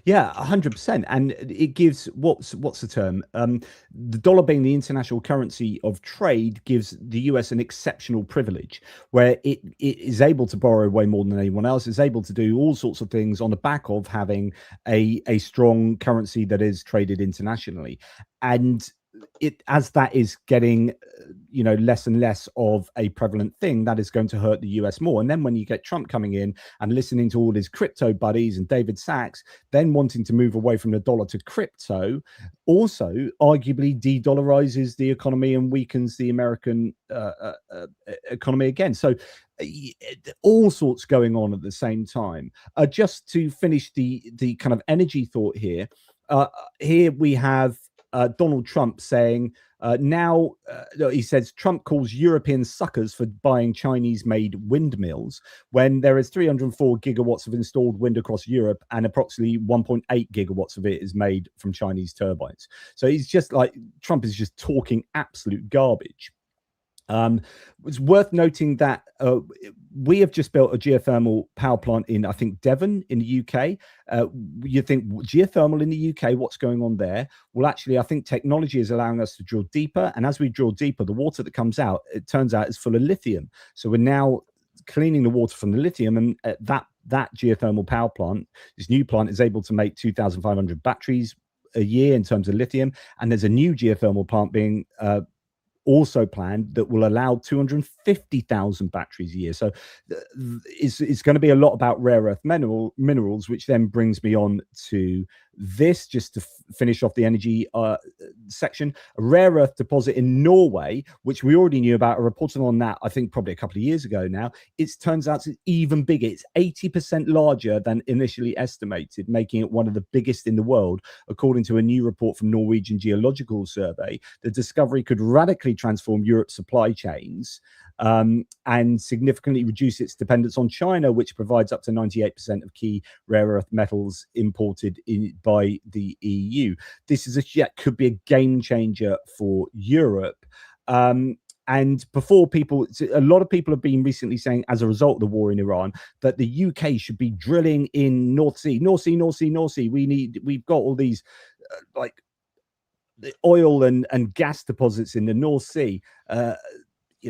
Yeah, 100%. And it gives what's the term? The dollar being the international currency of trade gives the US an exceptional privilege where it is able to borrow way more than anyone else, is able to do all sorts of things on the back of having a strong currency that is traded internationally. And it, as that is getting less and less of a prevalent thing, that is going to hurt the US more. And then when you get Trump coming in and listening to all his crypto buddies and David Sachs then wanting to move away from the dollar to crypto, also arguably de-dollarizes the economy and weakens the American economy again. So all sorts going on at the same time. Just to finish the kind of energy thought here, here we have Donald Trump saying now, he says Trump calls Europeans suckers for buying Chinese-made windmills when there is 304 gigawatts of installed wind across Europe and approximately 1.8 gigawatts of it is made from Chinese turbines. So he's just like, Trump is just talking absolute garbage. It's worth noting that we have just built a geothermal power plant in, I think, Devon in the UK. You think geothermal in the UK, what's going on there? Well, actually, I think technology is allowing us to drill deeper. And as we drill deeper, the water that comes out, it turns out, is full of lithium. So we're now cleaning the water from the lithium, and that geothermal power plant, this new plant, is able to make 2,500 batteries a year in terms of lithium. And there's a new geothermal plant being also planned that will allow 250,000 batteries a year. So it's going to be a lot about rare earth minerals, which then brings me on to this, just to finish off the energy section. A rare earth deposit in Norway, which we already knew about, I reported on that, I think probably a couple of years ago now. It turns out it's even bigger. It's 80% larger than initially estimated, making it one of the biggest in the world. According to a new report from Norwegian Geological Survey, the discovery could radically transform Europe's supply chains and significantly reduce its dependence on China, which provides up to 98% of key rare earth metals imported by the EU. This is could be a game changer for Europe. And before a lot of people have been recently saying, as a result of the war in Iran, that the UK should be drilling in North Sea. We've got all these like the oil and gas deposits in the North Sea.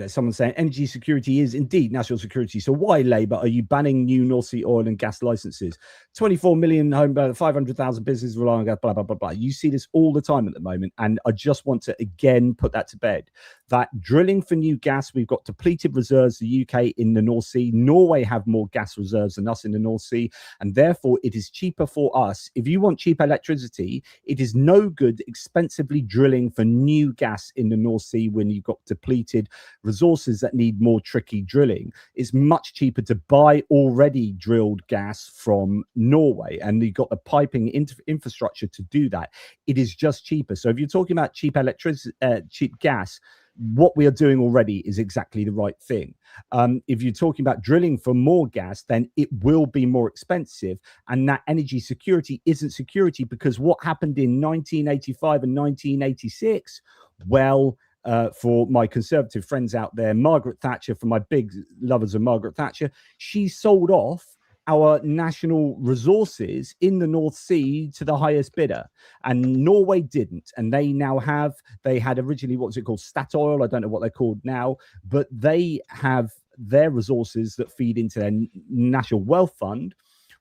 Someone saying energy security is indeed national security. So why, Labour, are you banning new North Sea oil and gas licenses? 24 million home, 500,000 businesses rely on gas, blah, blah, blah, blah. You see this all the time at the moment. And I just want to, again, put that to bed. That drilling for new gas, we've got depleted reserves, the UK in the North Sea. Norway have more gas reserves than us in the North Sea. And therefore, it is cheaper for us. If you want cheap electricity, it is no good expensively drilling for new gas in the North Sea when you've got depleted resources that need more tricky drilling. It's much cheaper to buy already drilled gas from Norway, and you've got the piping infrastructure to do that. It is just cheaper. So if you're talking about cheap electricity, cheap gas, what we are doing already is exactly the right thing. If you're talking about drilling for more gas, then it will be more expensive, and that energy security isn't security, because what happened in 1985 and 1986, well, for my conservative friends out there, Margaret Thatcher, for my big lovers of Margaret Thatcher, she sold off our national resources in the North Sea to the highest bidder, and Norway didn't. And they had originally, what was it called, Statoil, I don't know what they're called now, but they have their resources that feed into their national wealth fund,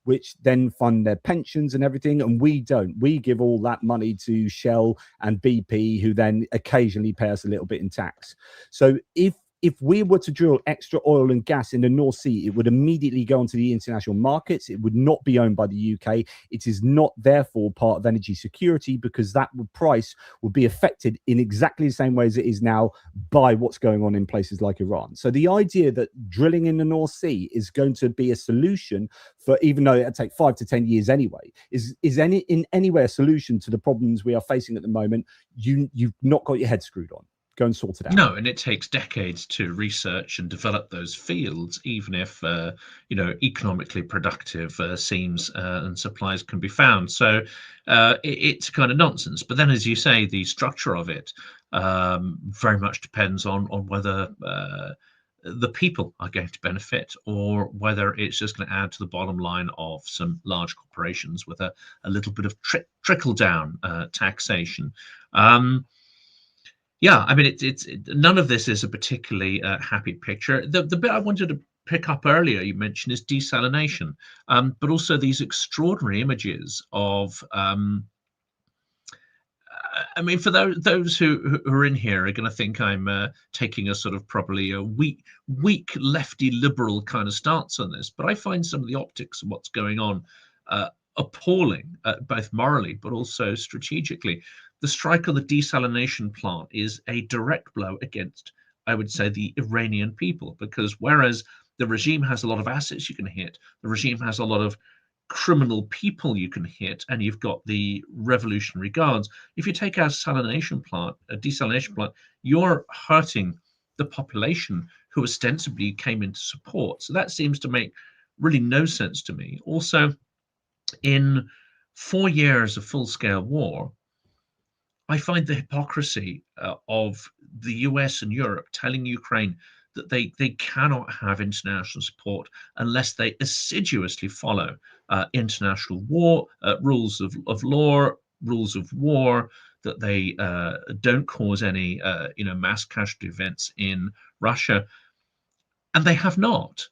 which then fund their pensions and everything, and we don't. We give all that money to Shell and BP, who then occasionally pay us a little bit in tax. So if we were to drill extra oil and gas in the North Sea, it would immediately go onto the international markets. It would not be owned by the UK. It is not, therefore, part of energy security, because that price would be affected in exactly the same way as it is now by what's going on in places like Iran. So the idea that drilling in the North Sea is going to be a solution for, even though it'll take 5 to 10 years anyway, is in any way a solution to the problems we are facing at the moment. You've not got your head screwed on. Go and sort it out. No, and it takes decades to research and develop those fields, even if economically productive seams and supplies can be found. So it's kind of nonsense. But then, as you say, the structure of it very much depends on whether the people are going to benefit, or whether it's just going to add to the bottom line of some large corporations with a little bit of trickle down taxation. Yeah, I mean, it's none of this is a particularly happy picture. The bit I wanted to pick up earlier, you mentioned, is desalination, but also these extraordinary images of. I mean, for those who are in here are going to think I'm taking a sort of probably a weak lefty liberal kind of stance on this, but I find some of the optics of what's going on appalling, both morally but also strategically. The strike on the desalination plant is a direct blow against, I would say, the Iranian people, because whereas the regime has a lot of assets you can hit, the regime has a lot of criminal people you can hit, and you've got the Revolutionary Guards. If you take out a desalination plant, you're hurting the population who ostensibly came into support. So that seems to make really no sense to me. Also, in 4 years of full-scale war, I find the hypocrisy of the US and Europe telling Ukraine that they cannot have international support unless they assiduously follow international rules of law, rules of war, that they don't cause any mass casualty events in Russia. And they have not.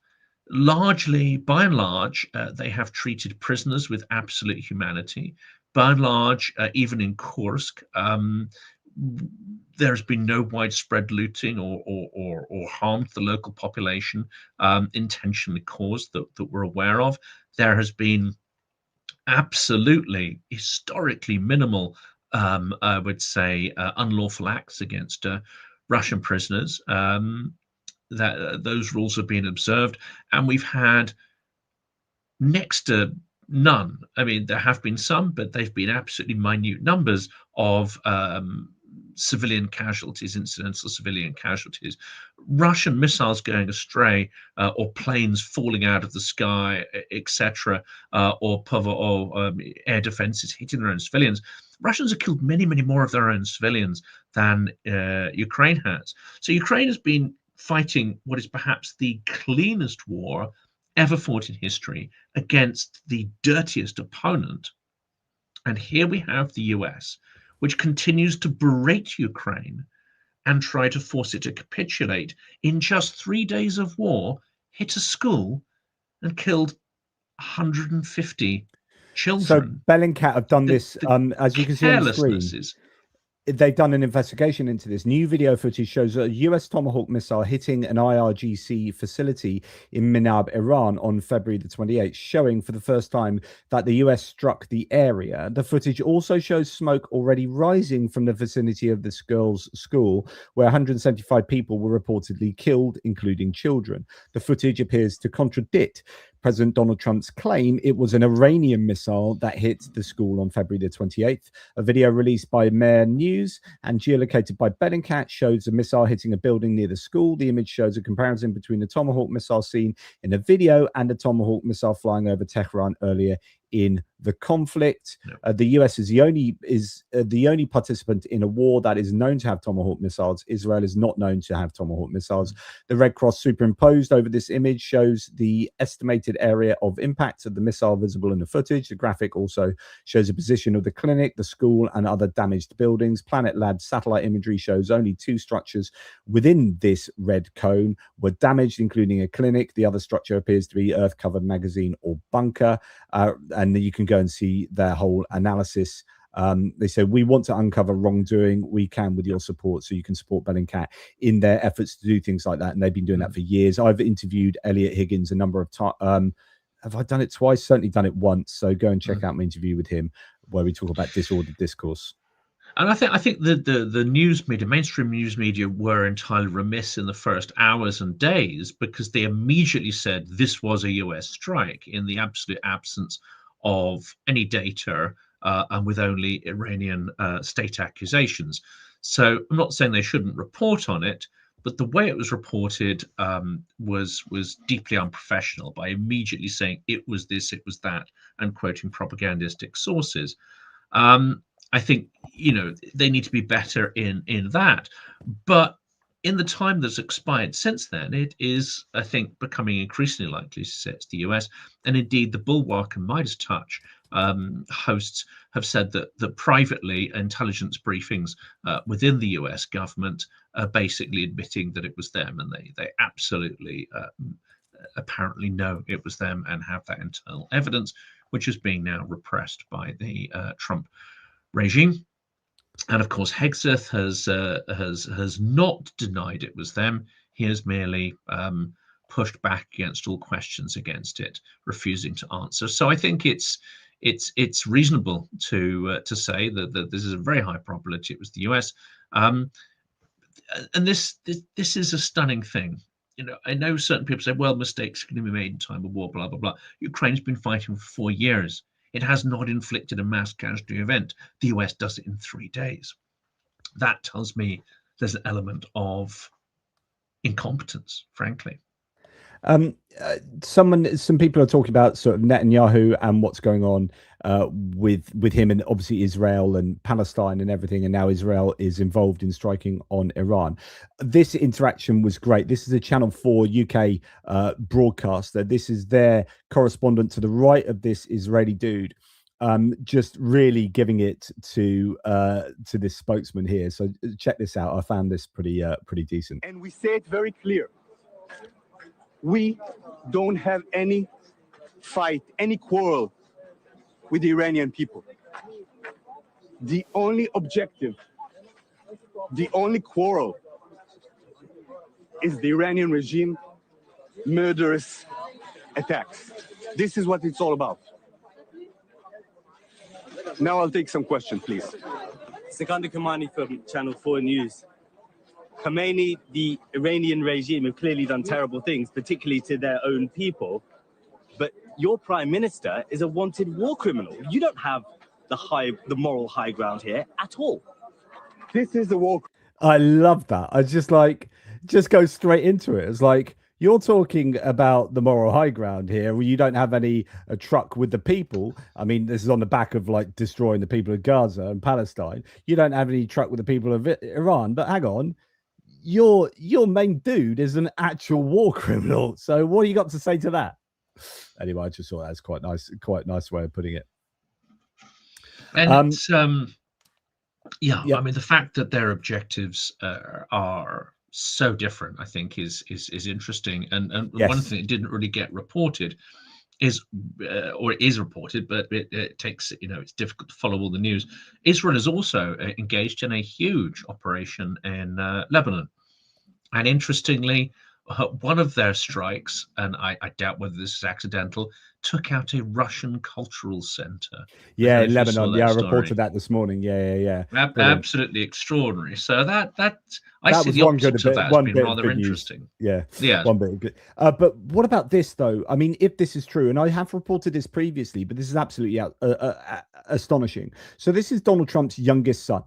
Largely, by and large, they have treated prisoners with absolute humanity. By and large, even in Kursk, there's been no widespread looting or harm to the local population intentionally caused that we're aware of. There has been absolutely historically minimal, I would say, unlawful acts against Russian prisoners. That those rules have been observed, and we've had next to none. I mean, there have been some, but they've been absolutely minute numbers of civilian casualties, incidental civilian casualties. Russian missiles going astray, or planes falling out of the sky, etc., or air defenses hitting their own civilians. Russians have killed many, many more of their own civilians than Ukraine has. So Ukraine has been fighting what is perhaps the cleanest war ever fought in history against the dirtiest opponent. And here we have the US, which continues to berate Ukraine and try to force it to capitulate. In just 3 days of war, hit a school and killed 150 children. So Bellingcat have done this, as you can see on the screen. They've done an investigation into this. New video footage shows a US Tomahawk missile hitting an IRGC facility in Minab, Iran on February the 28th, showing for the first time that the US struck the area. The footage also shows smoke already rising from the vicinity of this girls' school, where 175 people were reportedly killed, including children. The footage appears to contradict President Donald Trump's claim it was an Iranian missile that hit the school on February the 28th. A video released by Mayor News and geolocated by Bellingcat shows a missile hitting a building near the school. The image shows a comparison between the Tomahawk missile seen in the video and the Tomahawk missile flying over Tehran earlier in the conflict. The US is the only participant in a war that is known to have Tomahawk missiles. Israel is not known to have Tomahawk missiles. The Red Cross superimposed over this image shows the estimated area of impact of the missile visible in the footage. The graphic also shows a position of the clinic, the school, and other damaged buildings. Planet Labs satellite imagery shows only 2 structures within this red cone were damaged, including a clinic. The other structure appears to be earth-covered magazine or bunker. And you can go and see their whole analysis. They say, we want to uncover wrongdoing. We can with your support. So you can support Bellingcat in their efforts to do things like that. And they've been doing that for years. I've interviewed Elliot Higgins a number of times. Have I done it twice? Certainly done it once. So go and check out my interview with him where we talk about disordered discourse. And I think the news media, mainstream news media, were entirely remiss in the first hours and days because they immediately said this was a US strike in the absolute absence of any data and with only Iranian state accusations. So I'm not saying they shouldn't report on it, but the way it was reported was deeply unprofessional by immediately saying it was this, it was that, and quoting propagandistic sources. I think, they need to be better in that. But in the time that's expired since then, it is, I think, becoming increasingly likely to say it's the US. And indeed, the Bulwark and Midas Touch hosts have said that privately intelligence briefings within the US government are basically admitting that it was them. And they absolutely apparently know it was them and have that internal evidence, which is being now repressed by the Trump regime. And of course, Hegseth has not denied it was them. He has merely pushed back against all questions against it, refusing to answer. So I think it's reasonable to say that this is a very high probability it was the US. And this is a stunning thing. I know certain people say, well, mistakes can be made in time of war, blah, blah, blah. Ukraine's been fighting for 4 years. It has not inflicted a mass casualty event. The US does it in 3 days. That tells me there's an element of incompetence, frankly. Some people are talking about sort of Netanyahu and what's going on with him, and obviously Israel and Palestine and everything, and now Israel is involved in striking on Iran. This interaction was great. This is a Channel 4 UK broadcaster. This is their correspondent to the right of this Israeli dude, just really giving it to this spokesman here. So check this out. I found this pretty decent. And we say it very clear. We don't have any fight, any quarrel with the Iranian people. The only objective, the only quarrel is the Iranian regime murderous attacks. This is what it's all about. Now I'll take some questions, please. Sikander Kamani from Channel 4 News. Khamenei, the Iranian regime, have clearly done terrible things, particularly to their own people. But your prime minister is a wanted war criminal. You don't have the moral high ground here at all. This is the war. I love that. I just go straight into it. It's like, you're talking about the moral high ground here, where you don't have any truck with the people. I mean, this is on the back of destroying the people of Gaza and Palestine. You don't have any truck with the people of Iran. But hang on, your main dude is an actual war criminal. So what do you got to say to that? Anyway, I just thought that's quite nice way of putting it. And yeah, I mean, the fact that their objectives are so different, I think, is interesting. And yes. One thing that didn't really get reported is, or it is reported, but it takes, it's difficult to follow all the news. Israel is also engaged in a huge operation in Lebanon. And interestingly, one of their strikes, and I doubt whether this is accidental, took out a Russian cultural center. Yeah, in Lebanon. Yeah, I reported that this morning. Yeah. Absolutely extraordinary. So that I that see was the one good optics of bit, that as one being bit rather of good interesting. News. Yeah, one bit of good. But what about this though? I mean, if this is true, and I have reported this previously, but this is absolutely astonishing. So this is Donald Trump's youngest son.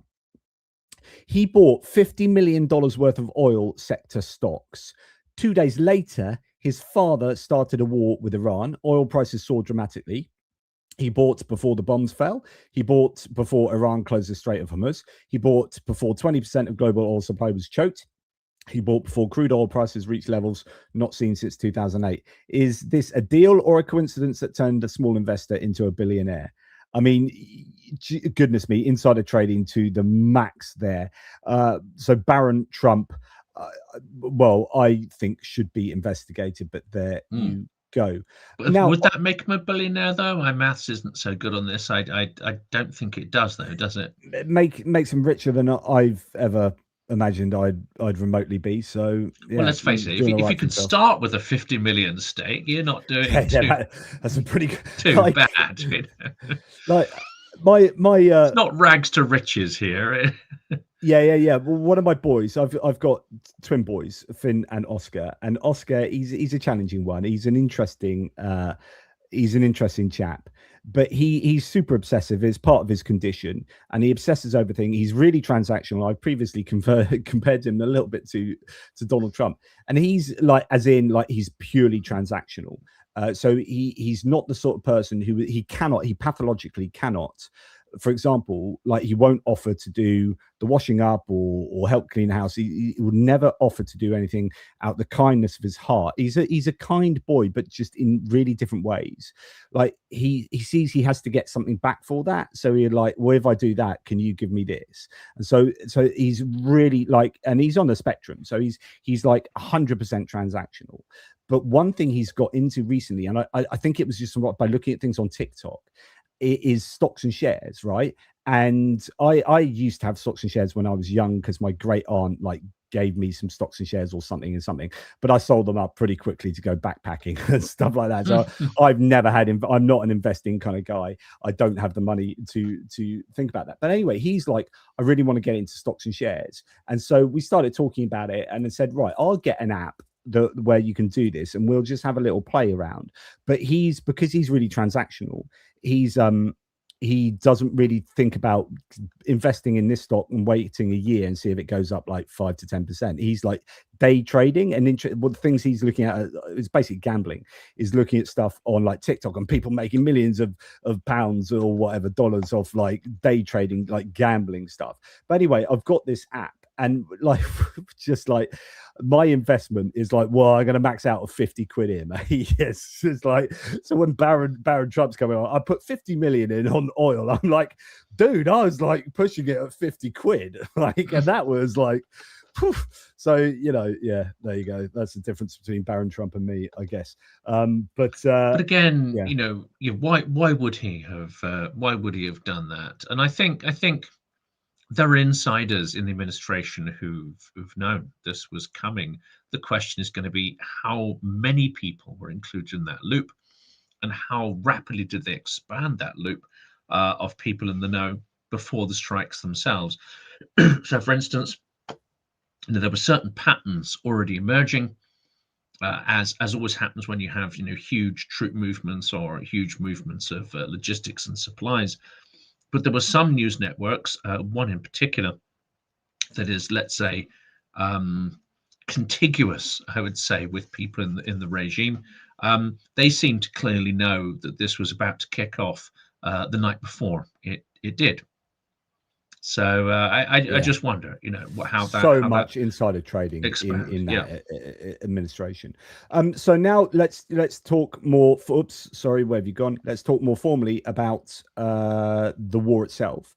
He bought $50 million worth of oil sector stocks. 2 days later, his father started a war with Iran. Oil prices soared dramatically. He bought before the bombs fell. He bought before Iran closed the Strait of Hormuz. He bought before 20% of global oil supply was choked. He bought before crude oil prices reached levels not seen since 2008. Is this a deal or a coincidence that turned a small investor into a billionaire? I mean, goodness me, insider trading to the max there. So Baron Trump, well, I think should be investigated, but there you go. Now, would that make him a billionaire though? My maths isn't so good on this. I don't think it does though, does it? It makes him richer than I've ever imagined I'd remotely be. So yeah, well, let's face it, if you could start with a 50 million stake, you're not doing that's a pretty good, too bad. You know? Like my it's not rags to riches here. Yeah. Well, one of my boys, I've got twin boys, Finn and Oscar. And Oscar, he's a challenging one. He's an interesting chap, but he's super obsessive. It's part of his condition, and he obsesses over things. He's really transactional. I previously compared him a little bit to Donald Trump, and he's like, as in like he's purely transactional. So he's not the sort of person who he pathologically cannot. For example, like he won't offer to do the washing up or help clean the house. He would never offer to do anything out the kindness of his heart. He's a kind boy, but just in really different ways. Like he sees he has to get something back for that. So he's like, well, if I do that, can you give me this? And so he's really like, and he's on the spectrum. So he's like 100% transactional. But one thing he's got into recently, and I think it was just by looking at things on TikTok, it is stocks and shares, right? And I used to have stocks and shares when I was young because my great aunt like gave me some stocks and shares or something, but I sold them up pretty quickly to go backpacking and stuff like that. So I've never had, I'm not an investing kind of guy. I don't have the money to think about that. But anyway, he's like, I really want to get into stocks and shares. And so we started talking about it and then said, right, I'll get an app where you can do this and we'll just have a little play around. But because he's really transactional, he doesn't really think about investing in this stock and waiting a year and see if it goes up like 5 to 10%. He's like day trading, and the things he's looking at is basically gambling. Is looking at stuff on like TikTok and people making millions of pounds or whatever dollars off like day trading, like gambling stuff. But anyway, I've got this app. And like, just like my investment is like, well, I'm going to max out of 50 quid here, mate. Yes. It's like, so when Baron Trump's coming on, I put 50 million in on oil. I'm like, dude, I was like pushing it at 50 quid. Like, and that was like, whew. So, you know, yeah, there you go. That's the difference between Baron Trump and me, I guess. But again, yeah. You know, why would he have done that? And I think there are insiders in the administration who've known this was coming. The question is going to be how many people were included in that loop and how rapidly did they expand that loop of people in the know before the strikes themselves. So, for instance, there were certain patterns already emerging, as always happens when you have huge troop movements or huge movements of logistics and supplies. But there were some news networks, one in particular, that is, let's say, contiguous, I would say, with people in the regime. They seemed to clearly know that this was about to kick off the night before it did. So I just wonder, how much insider trading in that administration. So now let's talk more. Oops, sorry, where have you gone? Let's talk more formally about the war itself.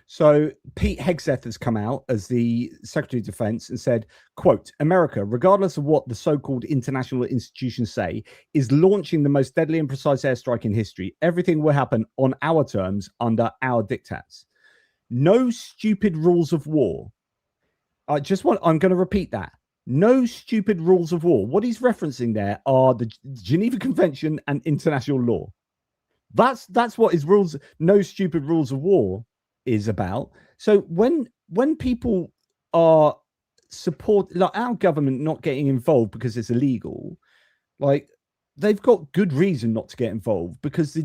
So Pete Hegseth has come out as the Secretary of Defense and said, quote, America, regardless of what the so-called international institutions say, is launching the most deadly and precise airstrike in history. Everything will happen on our terms under our diktats. No stupid rules of war. I'm going to repeat that. No stupid rules of war. What he's referencing there are the Geneva Convention and international law. That's what his rules, no stupid rules of war is about. So when people are like our government not getting involved because it's illegal, like they've got good reason not to get involved, because the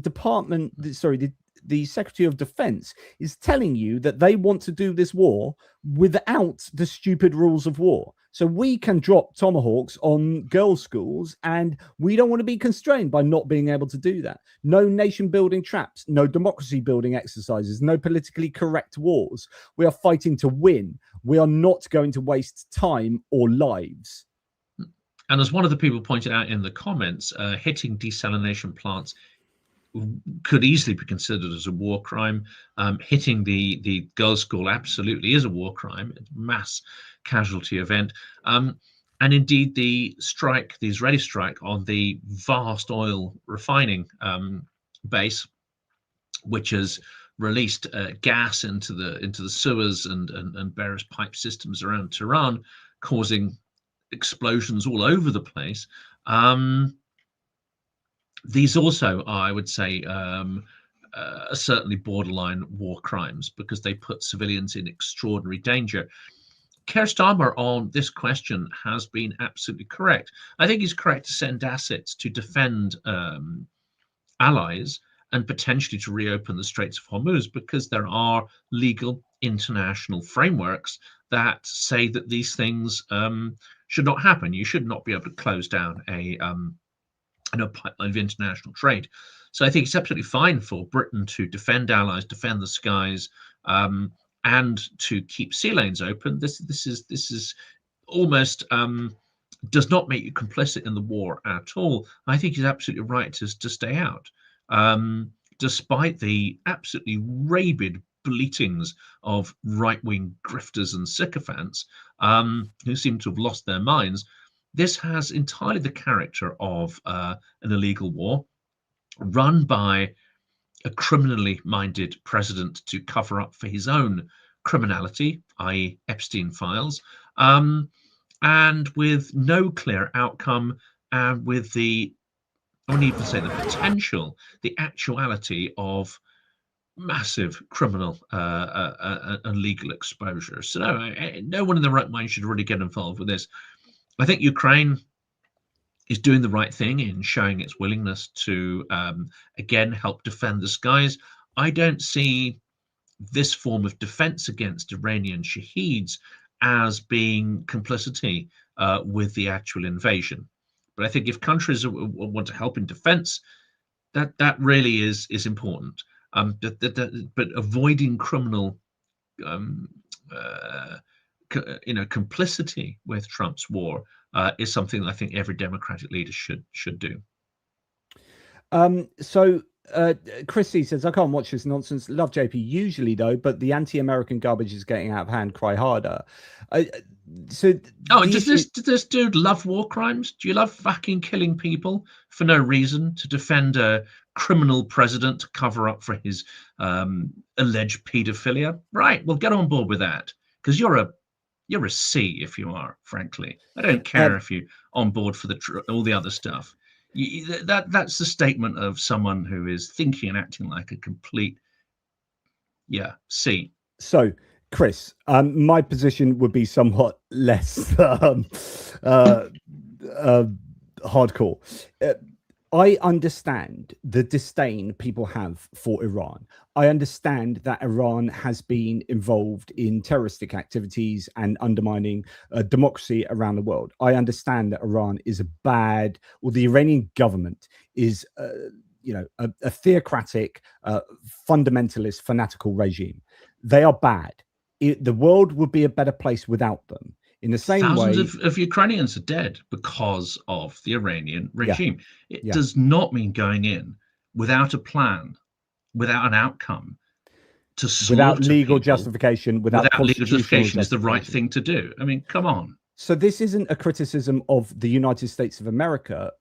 the Secretary of Defense is telling you that they want to do this war without the stupid rules of war. So we can drop tomahawks on girls' schools, and we don't want to be constrained by not being able to do that. No nation building traps, no democracy building exercises, no politically correct wars. We are fighting to win. We are not going to waste time or lives. And as one of the people pointed out in the comments, hitting desalination plants could easily be considered as a war crime. Hitting the girls' school absolutely is a war crime, mass casualty event. And indeed, the Israeli strike on the vast oil refining base, which has released gas into the sewers and various pipe systems around Tehran, causing explosions all over the place. These also are, I would say, certainly borderline war crimes, because they put civilians in extraordinary danger. Keir Starmer on this question has been absolutely correct. I think he's correct to send assets to defend allies and potentially to reopen the Straits of Hormuz, because there are legal international frameworks that say that these things should not happen. You should not be able to close down a pipeline of international trade. So I think it's absolutely fine for Britain to defend allies, defend the skies, and to keep sea lanes open. This is almost does not make you complicit in the war at all. I think he's absolutely right to stay out, despite the absolutely rabid bleatings of right-wing grifters and sycophants who seem to have lost their minds. This has entirely the character of an illegal war run by a criminally minded president to cover up for his own criminality, i.e. Epstein files, and with no clear outcome, and with I wouldn't even say the potential, the actuality of massive criminal and legal exposure. So no one in the right mind should really get involved with this. I think Ukraine is doing the right thing in showing its willingness to, again, help defend the skies. I don't see this form of defense against Iranian shaheeds as being complicity with the actual invasion. But I think if countries want to help in defense, that really is important. But avoiding criminal complicity with Trump's war is something that I think every democratic leader should do. So Chrissy says, I can't watch this nonsense. Love JP usually though, but the anti-American garbage is getting out of hand. Cry harder. Does this dude love war crimes? Do you love fucking killing people for no reason, to defend a criminal president, to cover up for his alleged paedophilia? Right, well, get on board with that, because you're a C if you are, frankly. I don't care if you're on board for all the other stuff. That's the statement of someone who is thinking and acting like a complete, C. So, Chris, my position would be somewhat less hardcore. I understand the disdain people have for Iran. I understand that Iran has been involved in terroristic activities and undermining democracy around the world. I understand that Iran is the Iranian government is, a theocratic, fundamentalist, fanatical regime. They are bad. The world would be a better place without them. In the same way, thousands of Ukrainians are dead because of the Iranian regime. It does not mean going in without a plan, without an outcome, without legal justification, without legal justification is the right thing to do. I mean, come on. So this isn't a criticism of the United States of America.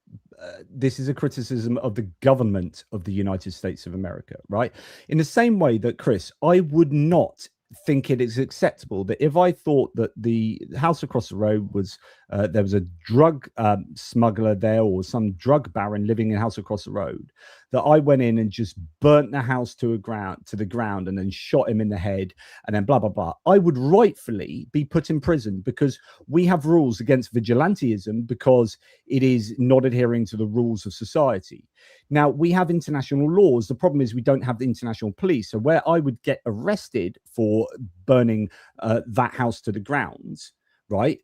This is a criticism of the government of the United States of America, right? In the same way that, Chris, I would not think it is acceptable that if I thought that the house across the road was there was a drug smuggler there, or some drug baron living in a house across the road, that I went in and just burnt the house to the ground and then shot him in the head and then blah, blah, blah, I would rightfully be put in prison, because we have rules against vigilantism because it is not adhering to the rules of society. Now, we have international laws. The problem is we don't have the international police. So where I would get arrested for burning that house to the ground, right?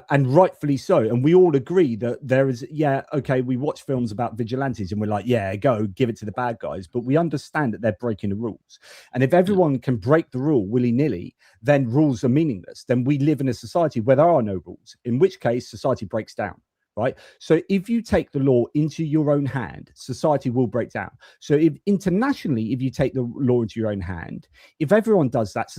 And rightfully so. And we all agree that there is, yeah, okay, we watch films about vigilantes and we're like, yeah, go give it to the bad guys. But we understand that they're breaking the rules. And if everyone can break the rule willy-nilly, then rules are meaningless. Then we live in a society where there are no rules, in which case society breaks down. Right. So if you take the law into your own hand, society will break down. So if internationally, if you take the law into your own hand, if everyone does that,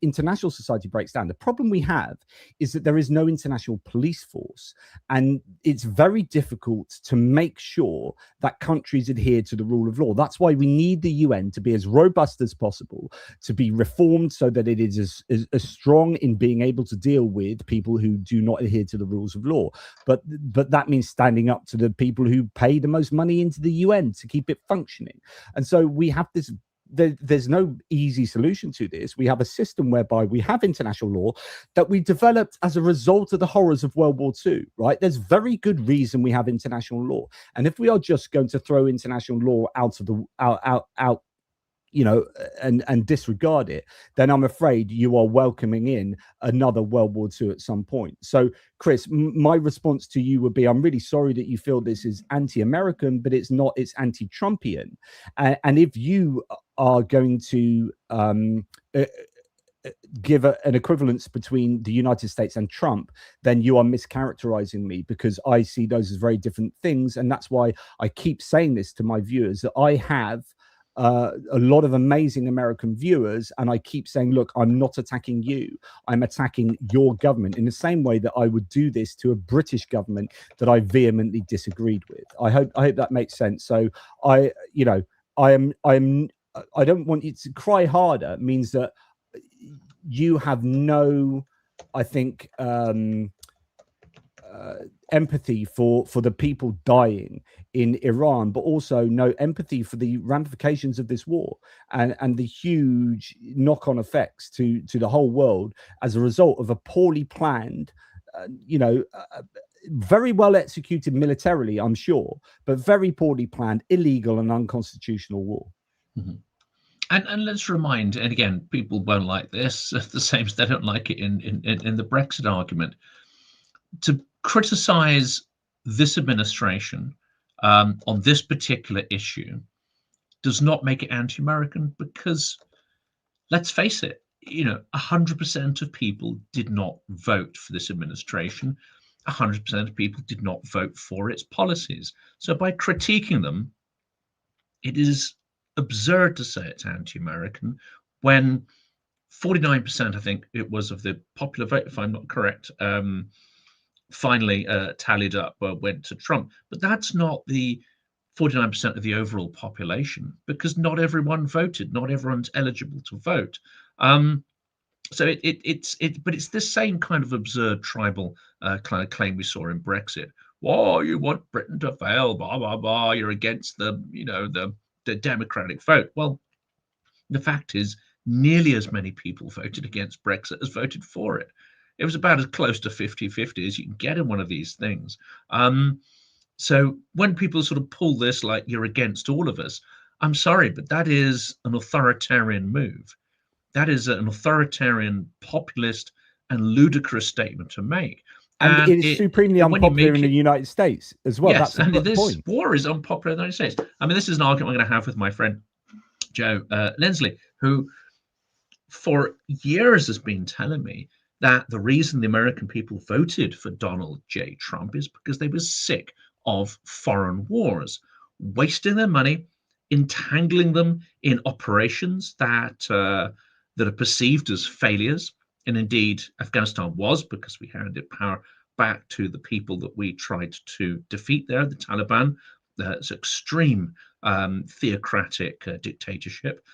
international society breaks down. The problem we have is that there is no international police force, and it's very difficult to make sure that countries adhere to the rule of law. That's why we need the UN to be as robust as possible, to be reformed so that it is as strong in being able to deal with people who do not adhere to the rules of law. But that means standing up to the people who pay the most money into the UN to keep it functioning. And so we have this, there's no easy solution to this. We have a system whereby we have international law that we developed as a result of the horrors of World War II, right? There's very good reason we have international law. And if we are just going to throw international law out, you know, and disregard it, then I'm afraid you are welcoming in another World War II at some point. So, Chris, my response to you would be, I'm really sorry that you feel this is anti-American, but it's not, it's anti-Trumpian. And if you are going to give an equivalence between the United States and Trump, then you are mischaracterizing me, because I see those as very different things. And that's why I keep saying this to my viewers, that I have a lot of amazing American viewers, and I keep saying, look, I'm not attacking you, I'm attacking your government, in the same way that I would do this to a British government that I vehemently disagreed with. I hope that makes sense. So I don't want you to cry harder, means that you have no, I think, empathy for the people dying in Iran, but also no empathy for the ramifications of this war and the huge knock-on effects to the whole world as a result of a poorly planned, very well executed militarily, I'm sure, but very poorly planned, illegal and unconstitutional war. Mm-hmm. And let's remind, and again, people won't like this, the same as they don't like it in the Brexit argument, to criticize this administration on this particular issue does not make it anti-American, because let's face it, 100% of people did not vote for this administration. 100% of people did not vote for its policies. So by critiquing them, it is absurd to say it's anti-American when 49%, I think it was, of the popular vote, if I'm not correct, finally tallied up, went to Trump. But that's not the 49% of the overall population, because not everyone voted, not everyone's eligible to vote. So it's this same kind of absurd tribal kind of claim we saw in Brexit. Whoa, you want Britain to fail, blah blah blah. You're against the democratic vote. Well, the fact is, nearly as many people voted against Brexit as voted for it. It was about as close to 50-50 as you can get in one of these things. So when people sort of pull this like you're against all of us, I'm sorry, but that is an authoritarian move. That is an authoritarian, populist, and ludicrous statement to make. And it is supremely unpopular in the United States as well. Yes, that's and this point. War is unpopular in the United States. I mean, this is an argument I'm going to have with my friend Joe Lensley, who for years has been telling me that the reason the American people voted for Donald J. Trump is because they were sick of foreign wars, wasting their money, entangling them in operations that are perceived as failures. And indeed, Afghanistan was, because we handed power back to the people that we tried to defeat there, the Taliban. It's extreme theocratic dictatorship.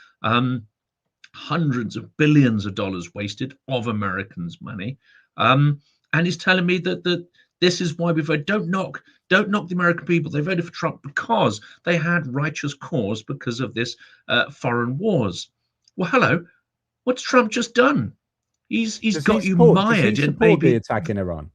Hundreds of billions of dollars wasted of Americans' money. And he's telling me that This is why we vote. Don't knock the American people. They voted for Trump because they had righteous cause because of this foreign wars. Well, hello, what's Trump just done? He's got you mired in maybe the attack in Iran.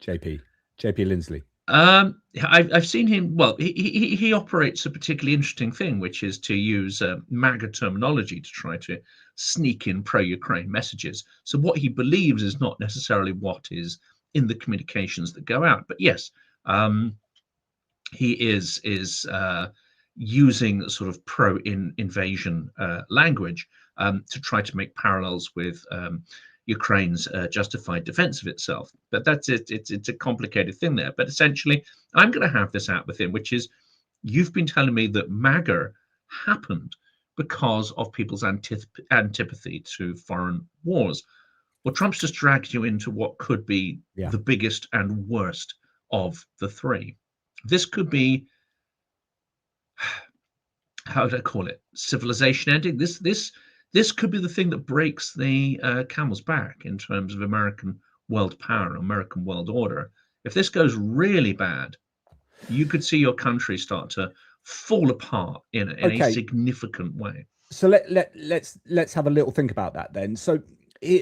JP Lindsley. I've seen him. Well, he operates a particularly interesting thing, which is to use MAGA terminology to try to sneak in pro-Ukraine messages. So what he believes is not necessarily what is in the communications that go out. But yes, he is using sort of pro-invasion language to try to make parallels with Ukraine's justified defense of itself. But that's it. It's a complicated thing there. But essentially, I'm going to have this out with him, which is, you've been telling me that MAGA happened because of people's antipathy to foreign wars. Well, Trump's just dragged you into what could be the biggest and worst of the three. This could be, how would I call it, civilization ending. This could be the thing that breaks the camel's back in terms of American world power, American world order. If this goes really bad, you could see your country start to fall apart in a significant way. So let's have a little think about that then. So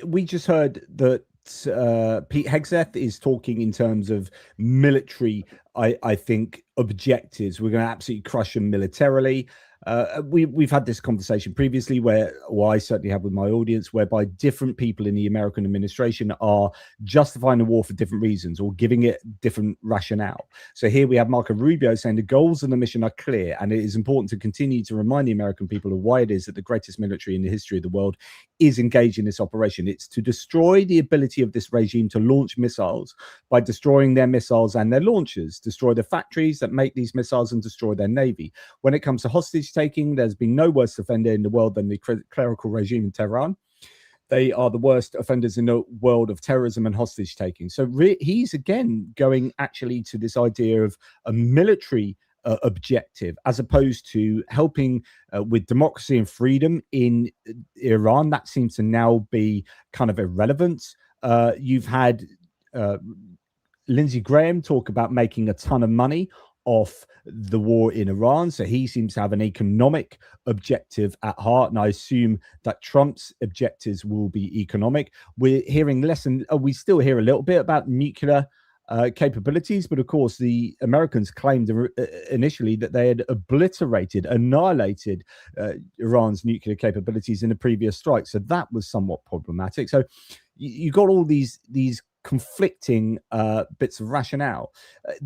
we just heard that Pete Hegseth is talking in terms of military, I think, objectives. We're going to absolutely crush them militarily. We've had this conversation previously I certainly have with my audience, whereby different people in the American administration are justifying the war for different reasons or giving it different rationale. So here we have Marco Rubio saying the goals of the mission are clear, and it is important to continue to remind the American people of why it is that the greatest military in the history of the world is engaged in this operation. It's to destroy the ability of this regime to launch missiles by destroying their missiles and their launchers, destroy the factories that make these missiles, and destroy their navy. When it comes to hostage taking, there's been no worse offender in the world than the clerical regime in Tehran. They are the worst offenders in the world of terrorism and hostage taking. So he's again going actually to this idea of a military objective, as opposed to helping with democracy and freedom in Iran. That seems to now be kind of irrelevant. You've had Lindsey Graham talk about making a ton of money off the war in Iran. So he seems to have an economic objective at heart. And I assume that Trump's objectives will be economic. We're hearing less, and we still hear a little bit about nuclear capabilities. But of course, the Americans claimed initially that they had annihilated Iran's nuclear capabilities in a previous strike. So that was somewhat problematic. So you got all these conflicting bits of rationale.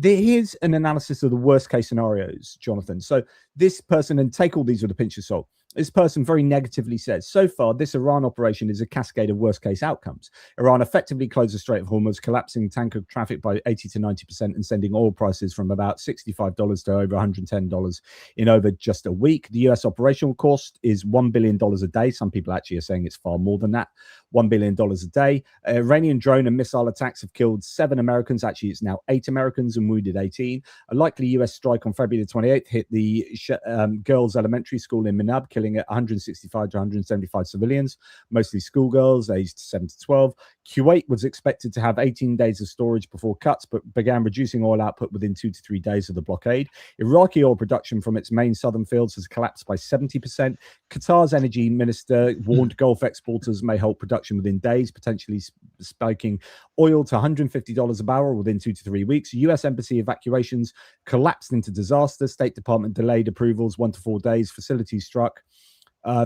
Here's an analysis of the worst case scenarios, Jonathan. So this person, and take all these with a pinch of salt, this person very negatively says, so far, this Iran operation is a cascade of worst case outcomes. Iran effectively closed the Strait of Hormuz, collapsing tanker traffic by 80 to 90% and sending oil prices from about $65 to over $110 in over just a week. The US operational cost is $1 billion a day. Some people actually are saying it's far more than that. $1 billion a day. Iranian drone and missile attacks have killed 7 Americans. Actually, it's now 8 Americans and wounded 18. A likely US strike on February the 28th hit the girls' elementary school in Minab, killing 165 to 175 civilians, mostly schoolgirls aged 7 to 12. Kuwait was expected to have 18 days of storage before cuts, but began reducing oil output within 2 to 3 days of the blockade. Iraqi oil production from its main southern fields has collapsed by 70%. Qatar's energy minister warned Gulf exporters may halt production within days, potentially spiking oil to $150 a barrel within 2 to 3 weeks. US embassy evacuations collapsed into disaster. State Department delayed approvals 1 to 4 days. Facilities struck.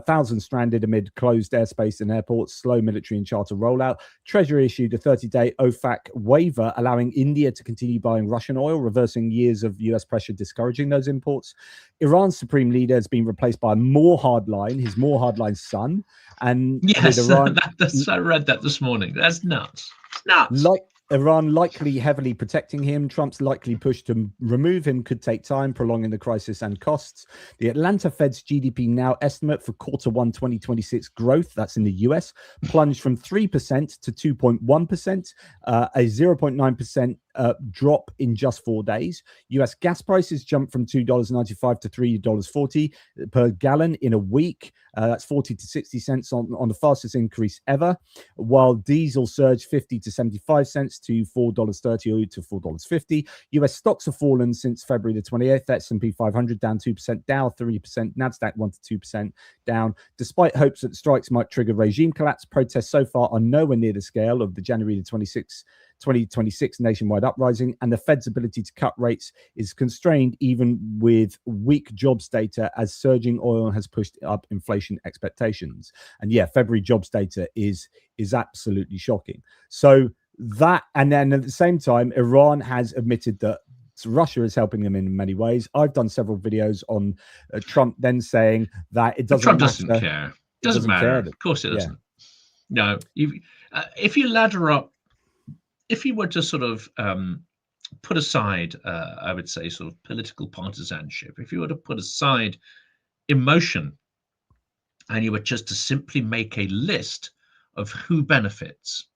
Thousands stranded amid closed airspace and airports, slow military and charter rollout. Treasury issued a 30-day OFAC waiver allowing India to continue buying Russian oil, reversing years of US pressure discouraging those imports. Iran's supreme leader has been replaced by his more hardline son. And yes, Iran, I read that this morning. That's nuts. It's nuts. Iran likely heavily protecting him. Trump's likely push to remove him could take time, prolonging the crisis and costs. The Atlanta Fed's GDP now estimate for Q1 2026 growth, that's in the US, plunged from 3% to 2.1%, a 0.9% drop in just 4 days. US gas prices jumped from $2.95 to $3.40 per gallon in a week. That's 40 to 60 cents on the fastest increase ever, while diesel surged 50 to 75 cents to $4.30 to $4.50. US stocks have fallen since February the 28th. S&P 500 down 2%, Dow 3%, NASDAQ 1 to 2% down. Despite hopes that strikes might trigger regime collapse, protests so far are nowhere near the scale of the January the 26th 2026 nationwide uprising, and the Fed's ability to cut rates is constrained even with weak jobs data, as surging oil has pushed up inflation expectations. And yeah, February jobs data is absolutely shocking. So that, and then at the same time, Iran has admitted that Russia is helping them in many ways. I've done several videos on Trump then saying that it doesn't Trump matter. doesn't care. Doesn't matter. Of course it doesn't. No, if you ladder up, if you were to sort of put aside, I would say, sort of political partisanship, if you were to put aside emotion and you were just to simply make a list of who benefits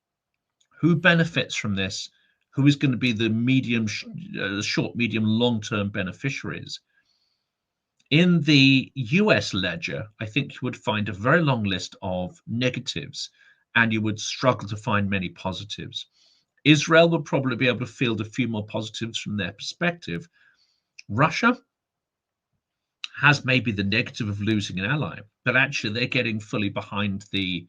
from this, who is going to be the medium, short, medium, long-term beneficiaries. In the US ledger, I think you would find a very long list of negatives, and you would struggle to find many positives. Israel would probably be able to field a few more positives from their perspective. Russia has maybe the negative of losing an ally, but actually they're getting fully behind the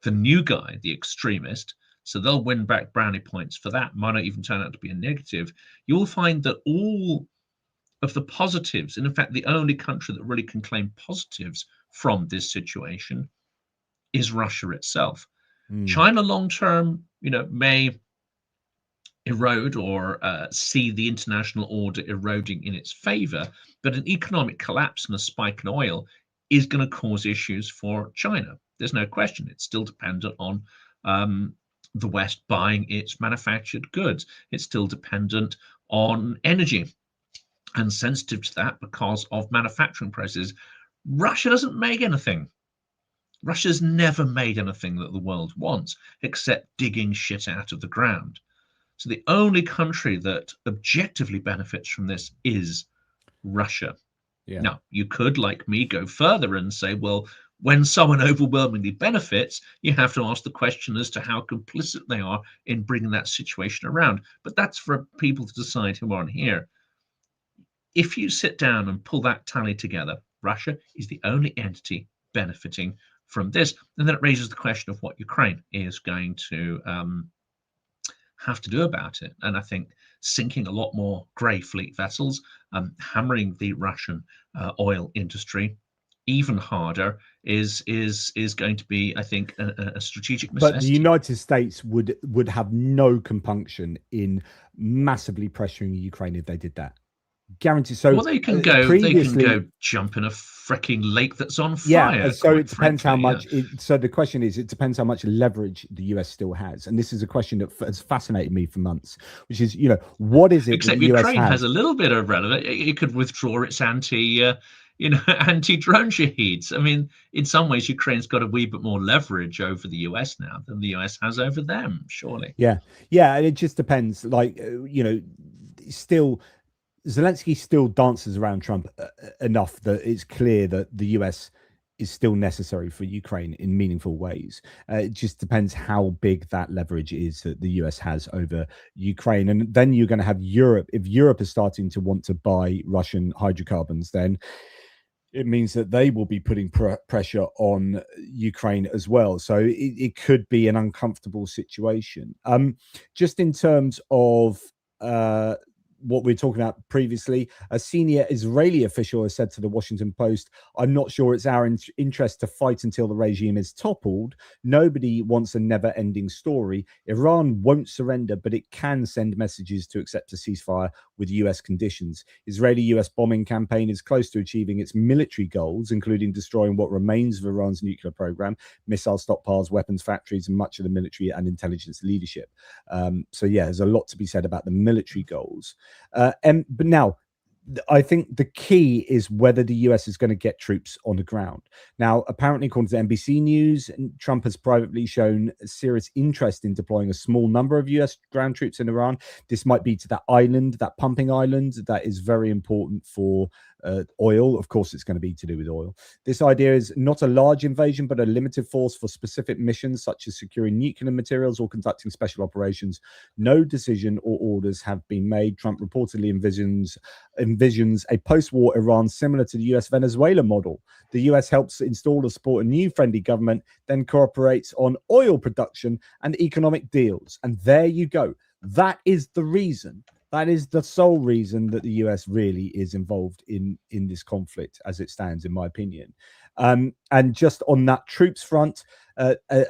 new guy, the extremist. So they'll win back brownie points for that. Might not even turn out to be a negative. You'll find that all of the positives, and in fact, the only country that really can claim positives from this situation is Russia itself. China long-term, may erode or see the international order eroding in its favor, but an economic collapse and a spike in oil is going to cause issues for China. There's no question. It's still dependent on the West buying its manufactured goods. It's still dependent on energy and sensitive to that because of manufacturing processes. Russia doesn't make anything. Russia's never made anything that the world wants except digging shit out of the ground. So the only country that objectively benefits from this is Russia. Yeah. Now, you could, like me, go further and say, well, when someone overwhelmingly benefits, you have to ask the question as to how complicit they are in bringing that situation around. But that's for people to decide who aren't here. If you sit down and pull that tally together, Russia is the only entity benefiting from this. And then it raises the question of what Ukraine is going to have to do about it. And I think sinking a lot more grey fleet vessels, hammering the Russian oil industry even harder is going to be, I think, a strategic necessity. But the United States would have no compunction in massively pressuring Ukraine if they did that. Guaranteed. So well, they can go jump in a freaking lake that's on fire. Yeah, so it depends how much. So the question is, it depends how much leverage the US still has, and this is a question that has fascinated me for months. Which is, what is it? Except Ukraine has a little bit of relevance. It could withdraw its anti-drone shaheeds. I mean, in some ways, Ukraine's got a wee bit more leverage over the US now than the US has over them. Surely. Yeah, and it just depends. Still. Zelensky still dances around Trump enough that it's clear that the US is still necessary for Ukraine in meaningful ways. It just depends how big that leverage is that the US has over Ukraine. And then you're going to have Europe. If Europe is starting to want to buy Russian hydrocarbons, then it means that they will be putting pressure on Ukraine as well. So it could be an uncomfortable situation. Just in terms of what we were talking about previously, a senior Israeli official has said to the Washington Post, "I'm not sure it's our interest to fight until the regime is toppled. Nobody wants a never-ending story. Iran won't surrender, but it can send messages to accept a ceasefire with US conditions. Israeli-US bombing campaign is close to achieving its military goals, including destroying what remains of Iran's nuclear program, missile stockpiles, weapons factories, and much of the military and intelligence leadership." So yeah, there's a lot to be said about the military goals. But now, I think the key is whether the US is going to get troops on the ground. Now, apparently, according to NBC News, Trump has privately shown a serious interest in deploying a small number of US ground troops in Iran. This might be to that island, that pumping island, that is very important for oil. Of course, it's going to be to do with oil. This idea is not a large invasion, but a limited force for specific missions, such as securing nuclear materials or conducting special operations. No decision or orders have been made. Trump reportedly envisions a post-war Iran similar to the US Venezuela model. The US helps install or support a new friendly government, then cooperates on oil production and economic deals. And there you go. That is the reason. That is the sole reason that the US really is involved in this conflict as it stands, in my opinion. And just on that troops front,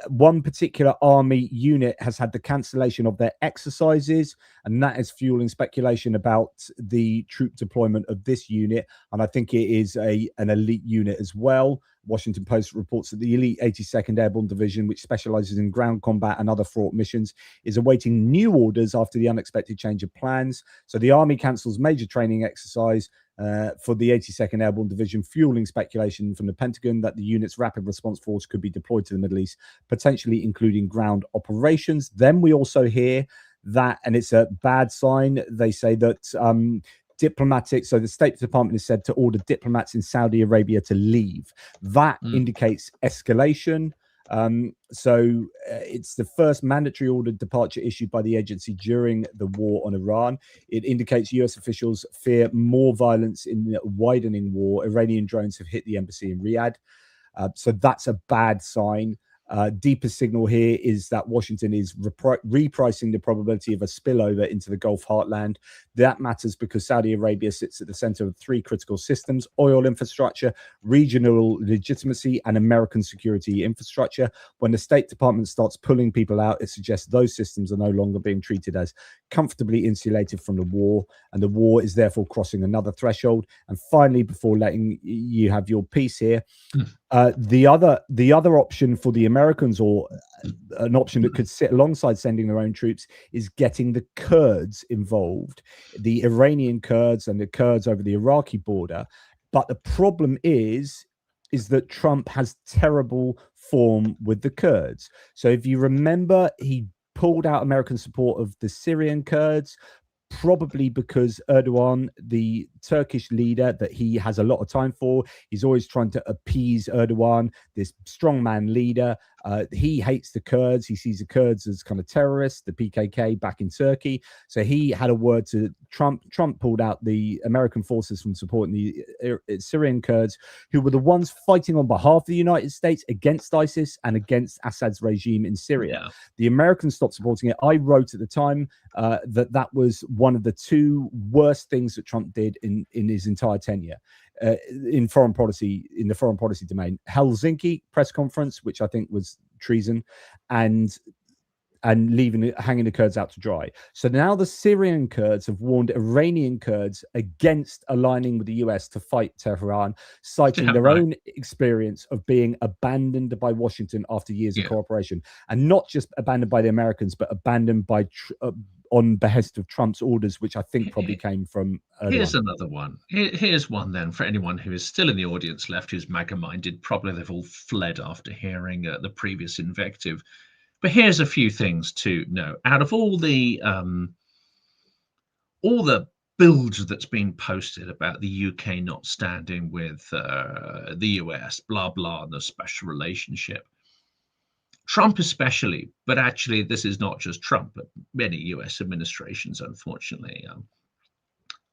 one particular army unit has had the cancellation of their exercises, and that is fueling speculation about the troop deployment of this unit. And I think it is an elite unit as well. Washington Post reports that the elite 82nd Airborne Division, which specializes in ground combat and other fraught missions, is awaiting new orders after the unexpected change of plans. So the Army cancels major training exercise for the 82nd Airborne Division, fueling speculation from the Pentagon that the unit's rapid response force could be deployed to the Middle East, potentially including ground operations. Then we also hear that, and it's a bad sign, they say that so the State Department is said to order diplomats in Saudi Arabia to leave. That indicates escalation. It's the first mandatory ordered departure issued by the agency during the war on Iran. It indicates US officials fear more violence in the widening war. Iranian drones have hit the embassy in Riyadh. So that's a bad sign. Deeper signal here is that Washington is repricing the probability of a spillover into the Gulf heartland. That matters because Saudi Arabia sits at the center of three critical systems: oil infrastructure, regional legitimacy, and American security infrastructure. When the State Department starts pulling people out, it suggests those systems are no longer being treated as comfortably insulated from the war, and the war is therefore crossing another threshold. And finally, before letting you have your piece here, the other option for the Americans, or an option that could sit alongside sending their own troops, is getting the Kurds involved, the Iranian Kurds and the Kurds over the Iraqi border. But the problem is that Trump has terrible form with the Kurds. So if you remember, he pulled out American support of the Syrian Kurds, probably because Erdogan, the Turkish leader that he has a lot of time for, he's always trying to appease Erdogan, this strongman leader. He hates the Kurds. He sees the Kurds as kind of terrorists, the PKK back in Turkey. So he had a word to Trump. Trump pulled out the American forces from supporting the Syrian Kurds, who were the ones fighting on behalf of the United States against ISIS and against Assad's regime in Syria. Yeah. The Americans stopped supporting it. I wrote at the time that was one of the two worst things that Trump did in his entire tenure. In foreign policy, in the foreign policy domain. Helsinki press conference, which I think was treason, and hanging the Kurds out to dry. So now the Syrian Kurds have warned Iranian Kurds against aligning with the US to fight Tehran, citing their own experience of being abandoned by Washington after years of cooperation, and not just abandoned by the Americans, but abandoned by on behest of Trump's orders, which I think probably came from Erdogan. Here's another one. Here's one then for anyone who is still in the audience left, who's MAGA-minded. Probably they've all fled after hearing the previous invective. But here's a few things to know. Out of all the bilge that's been posted about the UK not standing with the US, blah, blah, and the special relationship, Trump especially, but actually this is not just Trump, but many US administrations, unfortunately,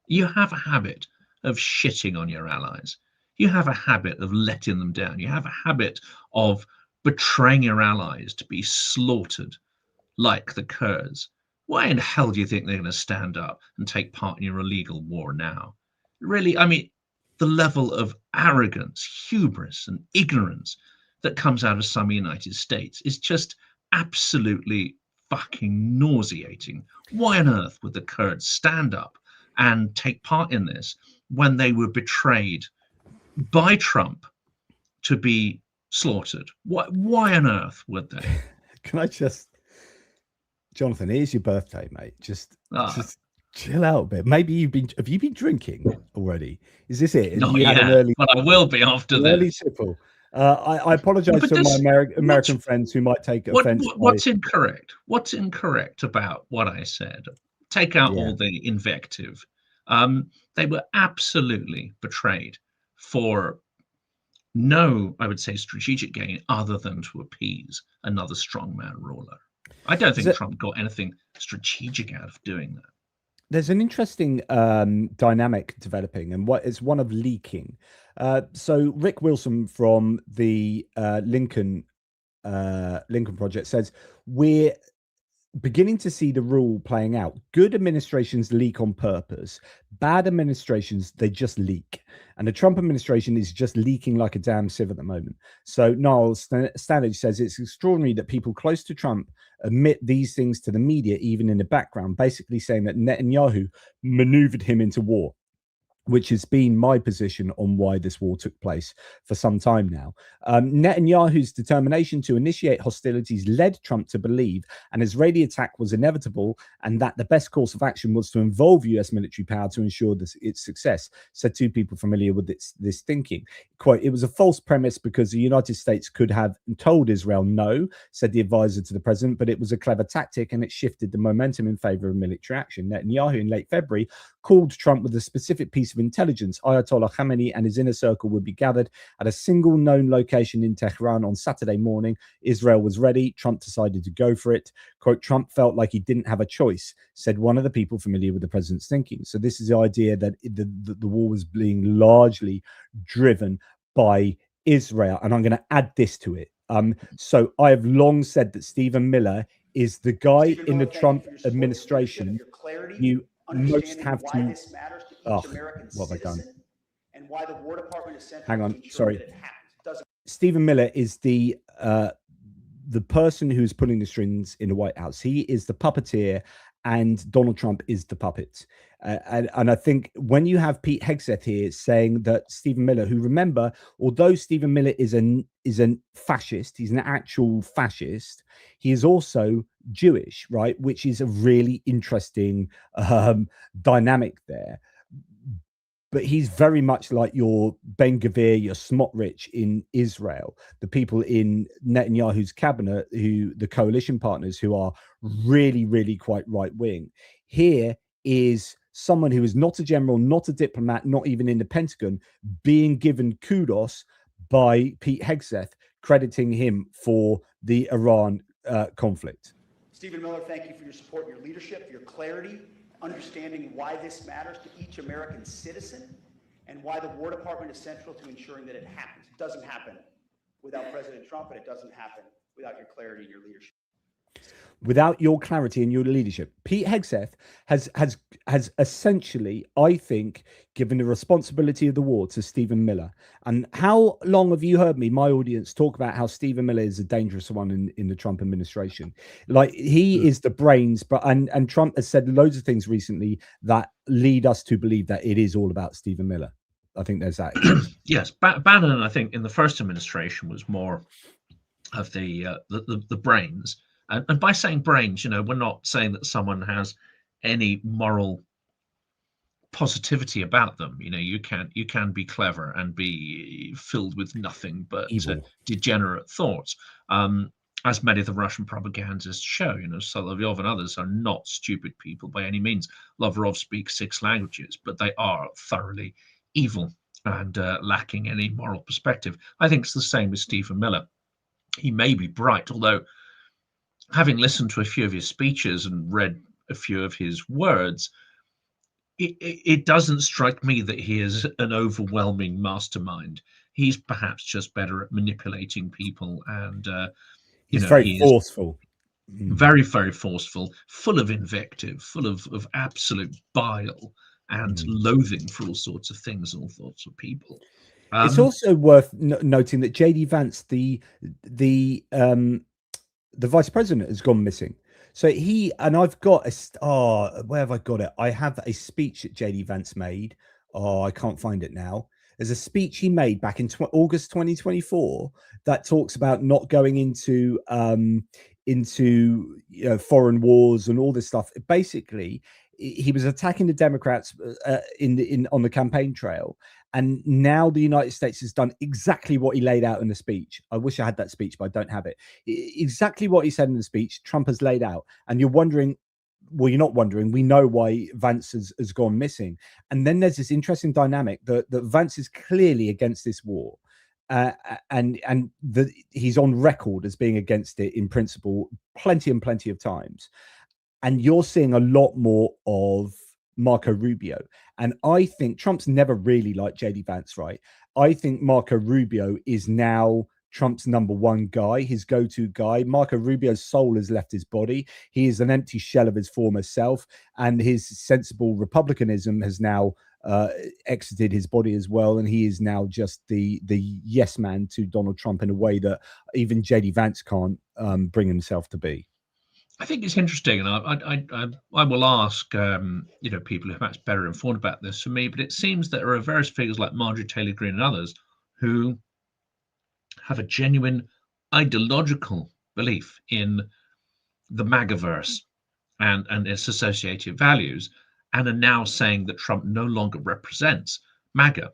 you have a habit of shitting on your allies. You have a habit of letting them down. You have a habit of betraying your allies to be slaughtered like the Kurds. Why in hell do you think they're going to stand up and take part in your illegal war now? Really, I mean, the level of arrogance, hubris, and ignorance that comes out of some United States is just absolutely fucking nauseating. Why on earth would the Kurds stand up and take part in this when they were betrayed by Trump to be slaughtered? Why on earth would they? Can I just, Jonathan, here's your birthday, mate. Just Chill out a bit. Maybe have you been drinking already? Is this it? Not You had an yet, early, but I will be after early this. tipple. I apologize But to my this, American friends who might take offense. what's incorrect? What's incorrect about what I said? Take out Yeah. all the invective. They were absolutely betrayed for no, I would say, strategic gain other than to appease another strongman ruler. I don't think Trump got anything strategic out of doing that. There's an interesting dynamic developing, and what is one of leaking. So Rick Wilson from the Lincoln Project says we're beginning to see the rule playing out. Good administrations leak on purpose. Bad administrations, they just leak. And the Trump administration is just leaking like a damn sieve at the moment. So Niall Stanage says it's extraordinary that people close to Trump admit these things to the media, even in the background, basically saying that Netanyahu maneuvered him into war, which has been my position on why this war took place for some time now. Netanyahu's determination to initiate hostilities led Trump to believe an Israeli attack was inevitable and that the best course of action was to involve US military power to ensure its success, said two people familiar with this thinking. Quote, it was a false premise because the United States could have told Israel no, said the advisor to the president, but it was a clever tactic and it shifted the momentum in favor of military action. Netanyahu in late February called Trump with a specific piece of intelligence. Ayatollah Khamenei and his inner circle would be gathered at a single known location in Tehran on Saturday morning. Israel was ready. Trump decided to go for it. Quote, Trump felt like he didn't have a choice, said one of the people familiar with the president's thinking. So this is the idea that the war was being largely driven by Israel. And I'm going to add this to it. So I have long said that Stephen Miller is the guy in the Trump administration you most have to. Oh, what have I done? And why the War Department is central. Hang on, sorry. Stephen Miller is the person who's pulling the strings in the White House. He is the puppeteer, and Donald Trump is the puppet. And I think when you have Pete Hegseth here saying that Stephen Miller, who, remember, although Stephen Miller is a fascist, he's an actual fascist, he is also Jewish, right? Which is a really interesting dynamic there. But he's very much like your Ben Gvir, your Smotrich in Israel, the people in Netanyahu's cabinet, who the coalition partners who are really, really quite right wing. Here is someone who is not a general, not a diplomat, not even in the Pentagon, being given kudos by Pete Hegseth, crediting him for the Iran conflict. Stephen Miller, thank you for your support, your leadership, your clarity, understanding why this matters to each American citizen and why the War Department is central to ensuring that it happens. It doesn't happen without President Trump, and it doesn't happen without your clarity and your leadership. Without your clarity and your leadership, Pete Hegseth has essentially, I think, given the responsibility of the war to Stephen Miller. And how long have you heard me, my audience, talk about how Stephen Miller is a dangerous one in the Trump administration? Like, he is the brains, but and Trump has said loads of things recently that lead us to believe that it is all about Stephen Miller. I think there's that. Yes, Bannon, I think, in the first administration was more of the brains. And by saying brains, you know, we're not saying that someone has any moral positivity about them. You know, you can be clever and be filled with nothing but degenerate thoughts, as many of the Russian propagandists show. You know, Solovyov and others are not stupid people by any means. Lavrov speaks 6 languages, but they are thoroughly evil and lacking any moral perspective. I think it's the same with Stephen Miller. He may be bright, although, having listened to a few of his speeches and read a few of his words, it doesn't strike me that he is an overwhelming mastermind. He's perhaps just better at manipulating people, and he's very forceful. Very, very forceful, full of invective, full of absolute bile and loathing for all sorts of things and all sorts of people. It's also worth noting that JD Vance, the vice president, has gone missing. So I've got where have I got it? I have a speech that JD Vance made. Oh, I can't find it now. There's a speech he made back in August 2024 that talks about not going into foreign wars and all this stuff. Basically, he was attacking the Democrats on the campaign trail, and now the United States has done exactly what he laid out in the speech. I wish I had that speech, but I don't have it. Exactly what he said in the speech, Trump has laid out, and you're wondering. Well, you're not wondering. We know why Vance has gone missing, and then there's this interesting dynamic that Vance is clearly against this war, and he's on record as being against it in principle, plenty of times. And you're seeing a lot more of Marco Rubio. And I think Trump's never really liked JD Vance, right? I think Marco Rubio is now Trump's number one guy, his go-to guy. Marco Rubio's soul has left his body. He is an empty shell of his former self, and his sensible republicanism has now exited his body as well, and he is now just the yes man to Donald Trump in a way that even JD Vance can't bring himself to be. I think it's interesting, and I will ask people who are perhaps better informed about this for me, but it seems that there are various figures like Marjorie Taylor Greene and others who have a genuine ideological belief in the MAGAverse and its associated values, and are now saying that Trump no longer represents MAGA,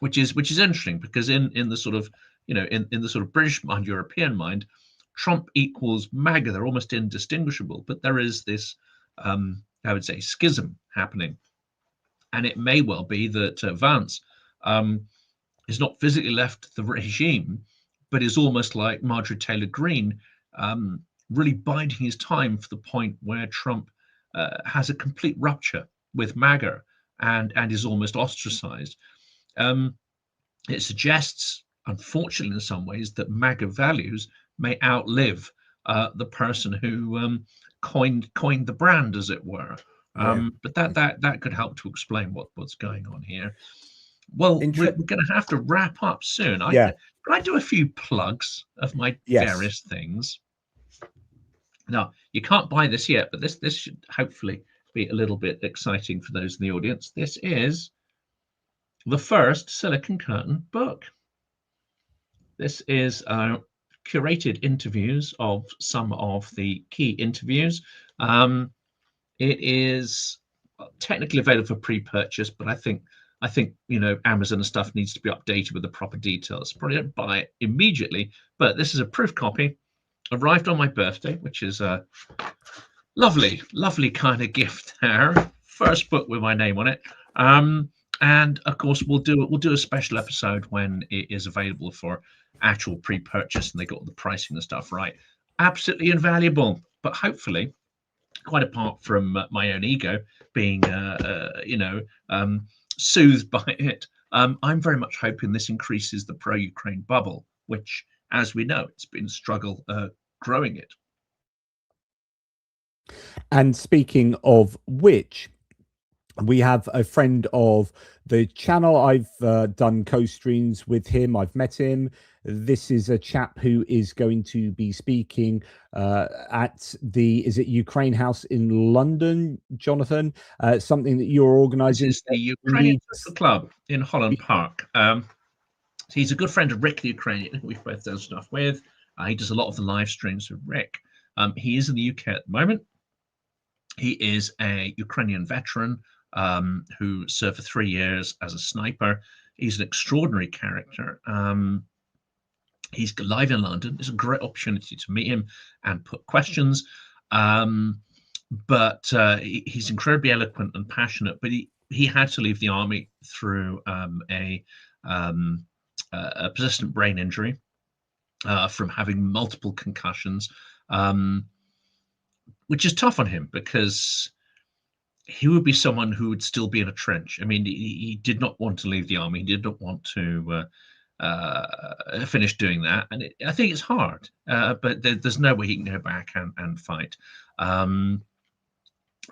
which is interesting, because in the sort of in the sort of British mind, European mind, Trump equals MAGA. They're almost indistinguishable, but there is this I would say schism happening, and it may well be that Vance is not physically left the regime, but is almost like Marjorie Taylor Greene, really biding his time for the point where Trump has a complete rupture with MAGA and is almost ostracized. It suggests, unfortunately, in some ways, that MAGA values may outlive the person who coined the brand, as it were. But that could help to explain what's going on here. Well, we're going to have to wrap up soon. Can I do a few plugs of my various things? Now, you can't buy this yet, but this should hopefully be a little bit exciting for those in the audience. This is the first Silicon Curtain book. This is curated interviews of some of the key interviews. It is technically available for pre-purchase, but I think Amazon and stuff needs to be updated with the proper details. Probably don't buy it immediately, but this is a proof copy. Arrived on my birthday, which is a lovely kind of gift there. First book with my name on it. And of course, we'll do a special episode when it is available for actual pre-purchase and they got all the pricing and stuff right. Absolutely invaluable, but hopefully, quite apart from my own ego being soothed by it, I'm very much hoping this increases the pro-Ukraine bubble, which, as we know, it's been a struggle growing it. And speaking of which, we have a friend of the channel. I've done co-streams with him. I've met him. This is a chap who is going to be speaking at is it Ukraine House in London, Jonathan? Something that you're organising. This is the Ukrainian Social Club in Holland Park. He's a good friend of Rick the Ukrainian, who we've both done stuff with. He does a lot of the live streams with Rick. He is in the UK at the moment. He is a Ukrainian veteran who served for 3 years as a sniper. He's an extraordinary character. He's live in London. It's a great opportunity to meet him and put questions. But he's incredibly eloquent and passionate. But he had to leave the army through a persistent brain injury from having multiple concussions, which is tough on him because he would be someone who would still be in a trench. I mean, he did not want to leave the army. He did not want to finish doing that. And I think it's hard, but there's no way he can go back and fight. No,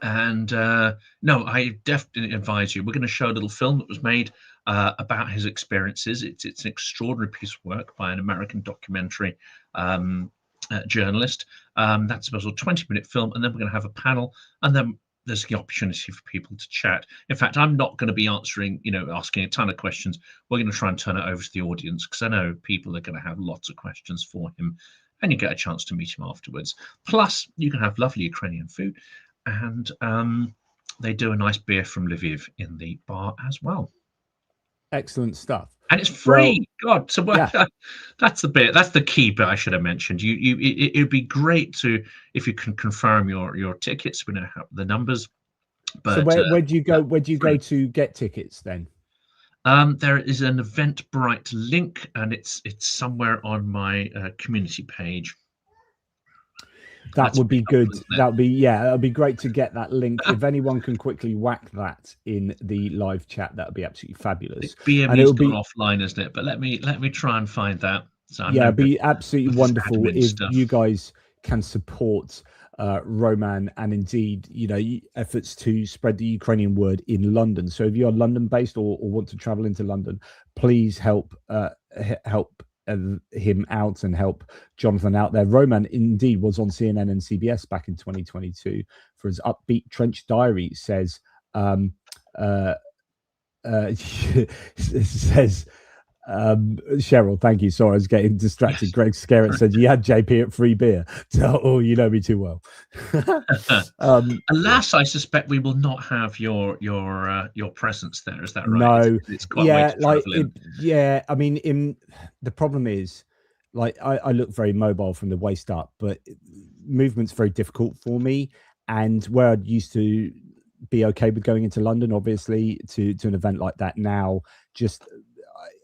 I definitely advise you. We're going to show a little film that was made about his experiences. It's an extraordinary piece of work by an American documentary journalist. That's about a 20-minute film, and then we're going to have a panel, and then there's the opportunity for people to chat. In fact, I'm not going to be asking a ton of questions. We're going to try and turn it over to the audience because I know people are going to have lots of questions for him, and you get a chance to meet him afterwards. Plus, you can have lovely Ukrainian food and they do a nice beer from Lviv in the bar as well. Excellent stuff. And it's free. Well, God, so yeah. that's the bit. That's the key bit I should have mentioned. It'd be great to if you can confirm your tickets. We don't have the numbers. But so where do you go? Where do you go to get tickets then? There is an Eventbrite link, and it's somewhere on my community page. That would be good. That would be it'd be great to get that link. If anyone can quickly whack that in the live chat, that would be absolutely fabulous. BME's gone offline, isn't it? But let me try and find that. So it'd be absolutely wonderful if you guys can support Roman and indeed, efforts to spread the Ukrainian word in London. So if you're London based or want to travel into London, please help him out and help Jonathan out there. Roman indeed was on CNN and CBS back in 2022 for his upbeat trench diary. Says Cheryl, thank you. Sorry, I was getting distracted. Greg Scarrett said you had JP at free beer. Oh, you know me too well. Alas, I suspect we will not have your presence there. Is that right? No, it's quite I mean, the problem is, like, I look very mobile from the waist up, but movement's very difficult for me. And where I'd used to be okay with going into London, obviously, to an event like that now,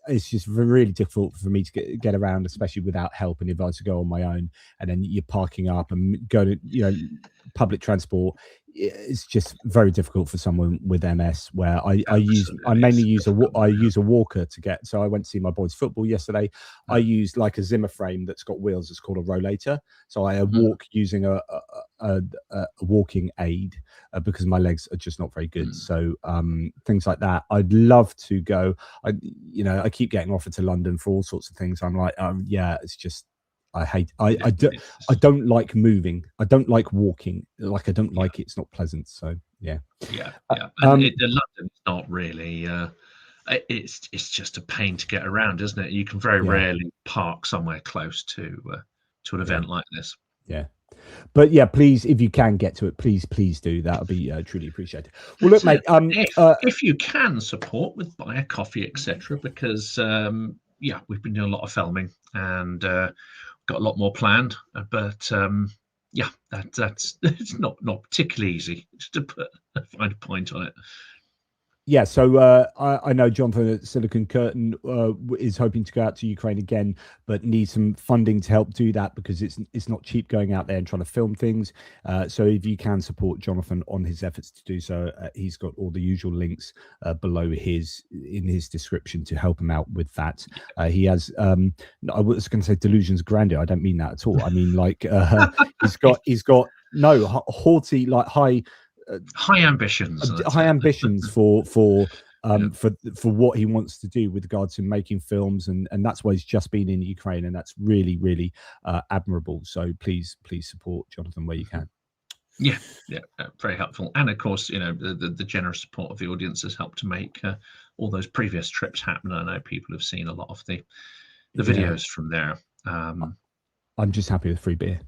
it's just really difficult for me to get around, especially without help. And if I was to go on my own, and then you're parking up and go to public transport, it's just very difficult for someone with MS. Where I mainly use a walker to get. So I went to see my boys' football yesterday. I use like a Zimmer frame that's got wheels. It's called a rollator. So I walk using a walking aid because my legs are just not very good. So things like that. I'd love to go. I keep getting offered to London for all sorts of things. I'm like, it's just. I don't like moving. I don't like walking. Like, I don't like it. It's not pleasant. So yeah. And London's not really. It's just a pain to get around, isn't it? You can very rarely park somewhere close to an event like this. Yeah. But yeah, please, if you can get to it, please do. That would be truly appreciated. Well, look, mate. If you can support with buy a coffee, etc., because we've been doing a lot of filming and got a lot more planned. But that's it's not particularly easy just to find a point on it. Yeah, so I know Jonathan at Silicon Curtain is hoping to go out to Ukraine again, but needs some funding to help do that because it's not cheap going out there and trying to film things. So if you can support Jonathan on his efforts to do so, he's got all the usual links below in his description to help him out with that. He has I was going to say delusions grandeur. I don't mean that at all. I mean like he's got haughty, like high ambitions for what he wants to do with regards to making films, and that's why he's just been in Ukraine, and that's really admirable. So please support Jonathan where you can. Very helpful. And of course, the generous support of the audience has helped to make all those previous trips happen. I know people have seen a lot of the videos from there. I'm just happy with free beer.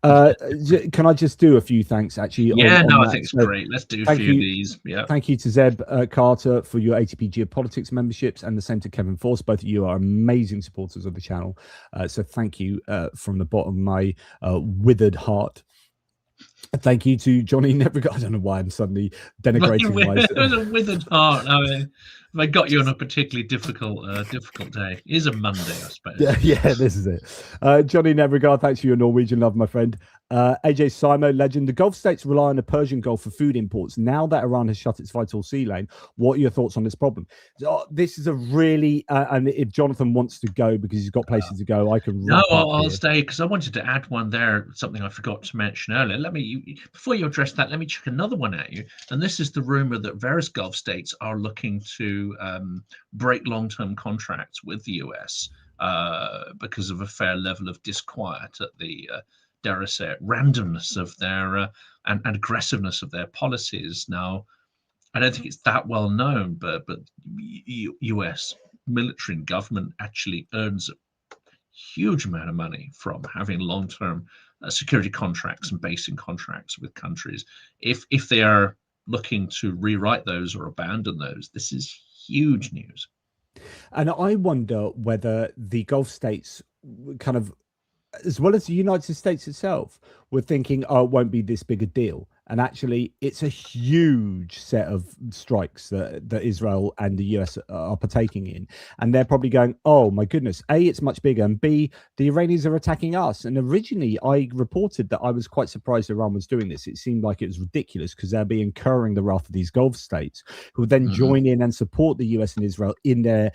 Can I just do a few thanks actually? I think it's great. Let's do a few of these. Thank you to Zeb Carter for your ATP Geopolitics memberships, and the same to Kevin Force. Both of you are amazing supporters of the channel, so thank you from the bottom of my withered heart. Thank you to Johnny Nevergard. I don't know why I'm suddenly denigrating It was a withered heart. I mean, I got you on a particularly difficult day. It is a Monday, I suppose. Yeah, this is it. Johnny Nevergard, thanks for your Norwegian love, my friend. AJ Simo, legend. The Gulf states rely on the Persian Gulf for food imports. Now that Iran has shut its vital sea lane, what are your thoughts on this problem? This is a really, and if Jonathan wants to go because he's got places to go, I can. No, I'll stay because I wanted to add one there, something I forgot to mention earlier. Before you address that, let me check another one at you. And this is the rumor that various Gulf states are looking to break long-term contracts with the US because of a fair level of disquiet at the dare I say it, randomness of their and aggressiveness of their policies. Now, I don't think it's that well known, but US military and government actually earns a huge amount of money from having long-term security contracts and basing contracts with countries. If they are looking to rewrite those or abandon those. This is huge news. And I wonder whether the Gulf states kind of, as well as the United States itself, were thinking, oh, it won't be this big a deal. And actually, it's a huge set of strikes that Israel and the US are partaking in. And they're probably going, oh, my goodness, A, it's much bigger, and B, the Iranians are attacking us. And originally, I reported that I was quite surprised Iran was doing this. It seemed like it was ridiculous because they'll be incurring the wrath of these Gulf states who would then join in and support the US and Israel in their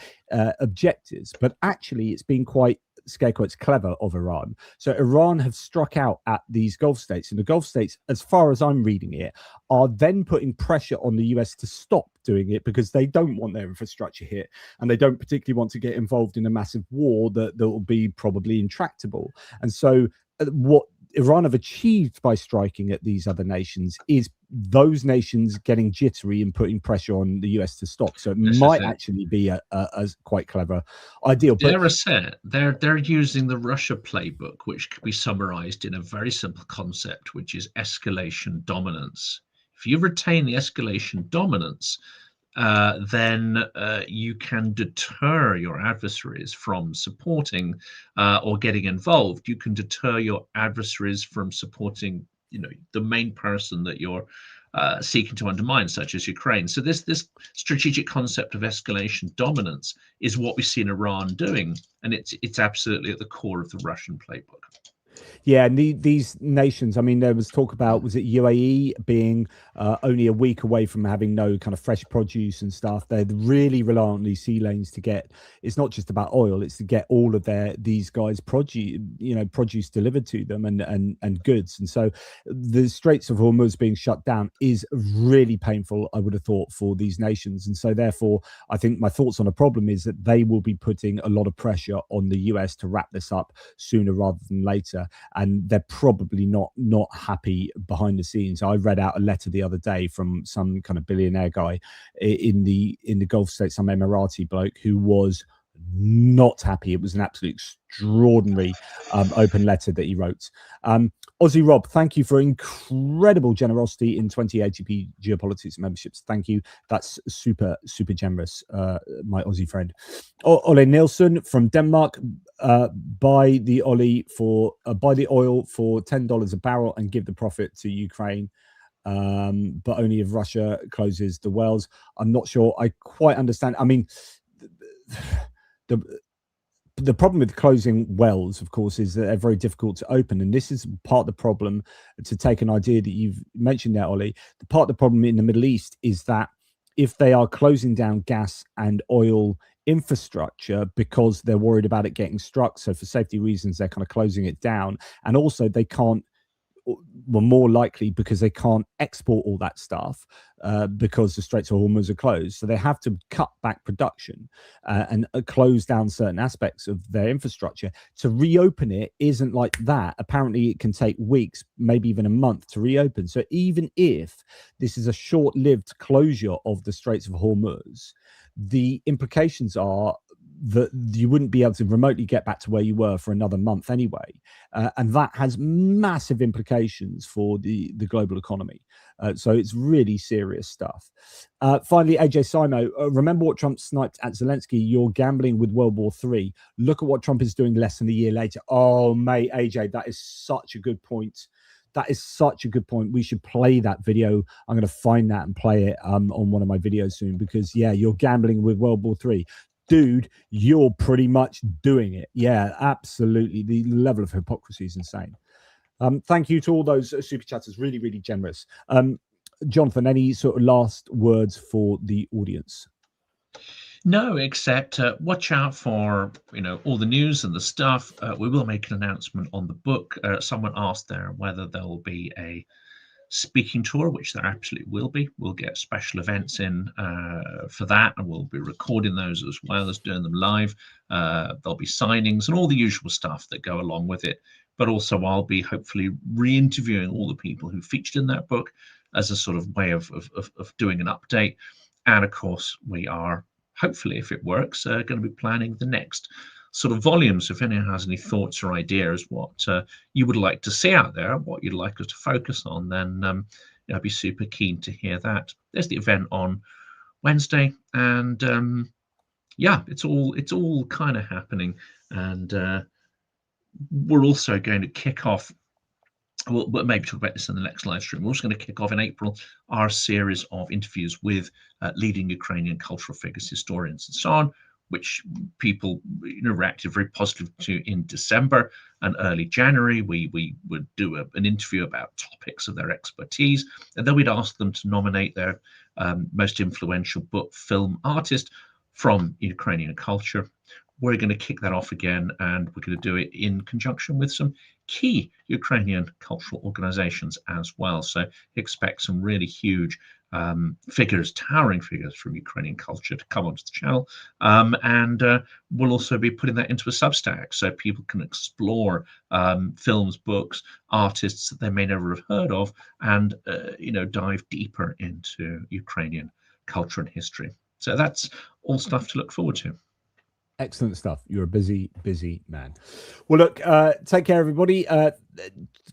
objectives. But actually, it's been quite, scare quotes, clever of Iran. So Iran have struck out at these Gulf states, and the Gulf states, as far as I'm reading it, are then putting pressure on the US to stop doing it because they don't want their infrastructure hit, and they don't particularly want to get involved in a massive war that will be probably intractable. And so what Iran have achieved by striking at these other nations is those nations getting jittery and putting pressure on the US to stop. So it might actually be a quite clever ideal. But they're using the Russia playbook, which can be summarized in a very simple concept, which is escalation dominance. If you retain the escalation dominance, then you can deter your adversaries from supporting or getting involved. You can deter your adversaries from supporting, the main person that you're seeking to undermine, such as Ukraine. So this strategic concept of escalation dominance is what we see in Iran doing, and it's absolutely at the core of the Russian playbook. Yeah, and these nations, I mean, there was talk about, was it UAE being only a week away from having no kind of fresh produce and stuff. They really rely on these sea lanes to get, it's not just about oil, it's to get all of these guys' produce delivered to them and goods. And so the Straits of Hormuz being shut down is really painful, I would have thought, for these nations. And so therefore, I think my thoughts on the problem is that they will be putting a lot of pressure on the US to wrap this up sooner rather than later. And they're probably not happy behind the scenes. I read out a letter the other day from some kind of billionaire guy in the Gulf states, some Emirati bloke who was not happy. It was an absolute extraordinary open letter that he wrote. Aussie Rob, thank you for incredible generosity in 20 ATP Geopolitics memberships. Thank you. That's super generous, my Aussie friend. Ole Nielsen from Denmark, buy the oil for $10 a barrel and give the profit to Ukraine. But only if Russia closes the wells. I'm not sure I quite understand. I mean, the problem with closing wells, of course, is that they're very difficult to open. And this is part of the problem. To take an idea that you've mentioned there, Ollie, the part of the problem in the Middle East is that if they are closing down gas and oil infrastructure because they're worried about it getting struck, so for safety reasons, they're kind of closing it down. And also they can't, well, more likely because they can't export all that stuff because the Straits of Hormuz are closed. So they have to cut back production and close down certain aspects of their infrastructure. To reopen it isn't like that. Apparently it can take weeks, maybe even a month to reopen. So even if this is a short-lived closure of the Straits of Hormuz, the implications are that you wouldn't be able to remotely get back to where you were for another month anyway. And that has massive implications for the global economy. So it's really serious stuff. Finally, AJ Simo, remember what Trump sniped at Zelensky? You're gambling with World War III. Look at what Trump is doing less than a year later. Oh, mate, AJ, that is such a good point. That is such a good point. We should play that video. I'm going to find that and play it on one of my videos soon because, yeah, you're gambling with World War III. Dude, you're pretty much doing it. Yeah, absolutely. The level of hypocrisy is insane. Thank you to all those super chatters. Really, really generous. Jonathan, any sort of last words for the audience? No, except watch out for all the news and the stuff. We will make an announcement on the book. Someone asked there whether there will be a speaking tour, which there absolutely will be. We'll get special events in for that, and we'll be recording those as well as doing them live. There'll be signings and all the usual stuff that go along with it. But also I'll be hopefully re-interviewing all the people who featured in that book as a sort of way of doing an update. And of course, we are hopefully, if it works, going to be planning the next sort of volumes. If anyone has any thoughts or ideas what you would like to see out there, what you'd like us to focus on, then I'd be super keen to hear that. There's the event on Wednesday, and yeah, it's all kind of happening, and we're also going to kick off. We'll maybe talk about this in the next live stream. We're also going to kick off in April our series of interviews with leading Ukrainian cultural figures, historians, and so on, which people reacted very positively to in December and early January. We would do an interview about topics of their expertise, and then we'd ask them to nominate their most influential book, film, artist from Ukrainian culture. We're going to kick that off again, and we're going to do it in conjunction with some key Ukrainian cultural organizations as well. So expect some really huge figures, towering figures from Ukrainian culture to come onto the channel. And we'll also be putting that into a Substack so people can explore films, books, artists that they may never have heard of, and dive deeper into Ukrainian culture and history. So that's all stuff to look forward to. Excellent stuff. You're a busy man. Well, look, take care, everybody.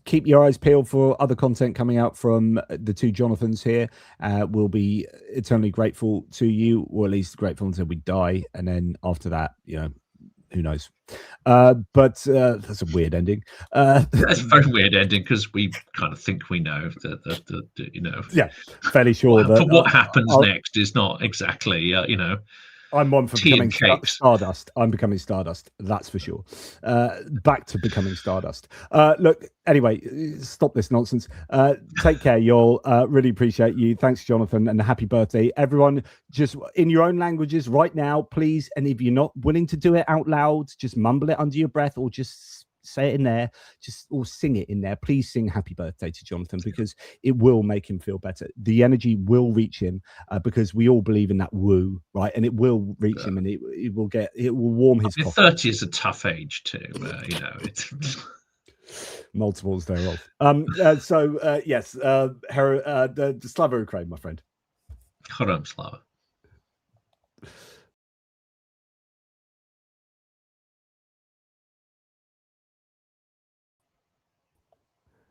Keep your eyes peeled for other content coming out from the two Jonathans here. We'll be eternally grateful to you, or at least grateful until we die. And then after that, who knows? But that's a weird ending. That's a very weird ending because we kind of think we know that yeah, fairly sure that what happens next is not exactly I'm one for becoming Stardust. I'm becoming Stardust, that's for sure. Back to becoming Stardust. Look, anyway, stop this nonsense. Take care, y'all. Really appreciate you. Thanks, Jonathan, and happy birthday. Everyone, just in your own languages right now, please. And if you're not willing to do it out loud, just mumble it under your breath or just say it in there, or sing it in there. Please sing happy birthday to Jonathan, because it will make him feel better. The energy will reach him, because we all believe in that woo, right? And it will reach him, and it will warm his coffee. 30 is a tough age too, it's multiples thereof. Yes, the Slava Ukraine, my friend. Hold on, Slava.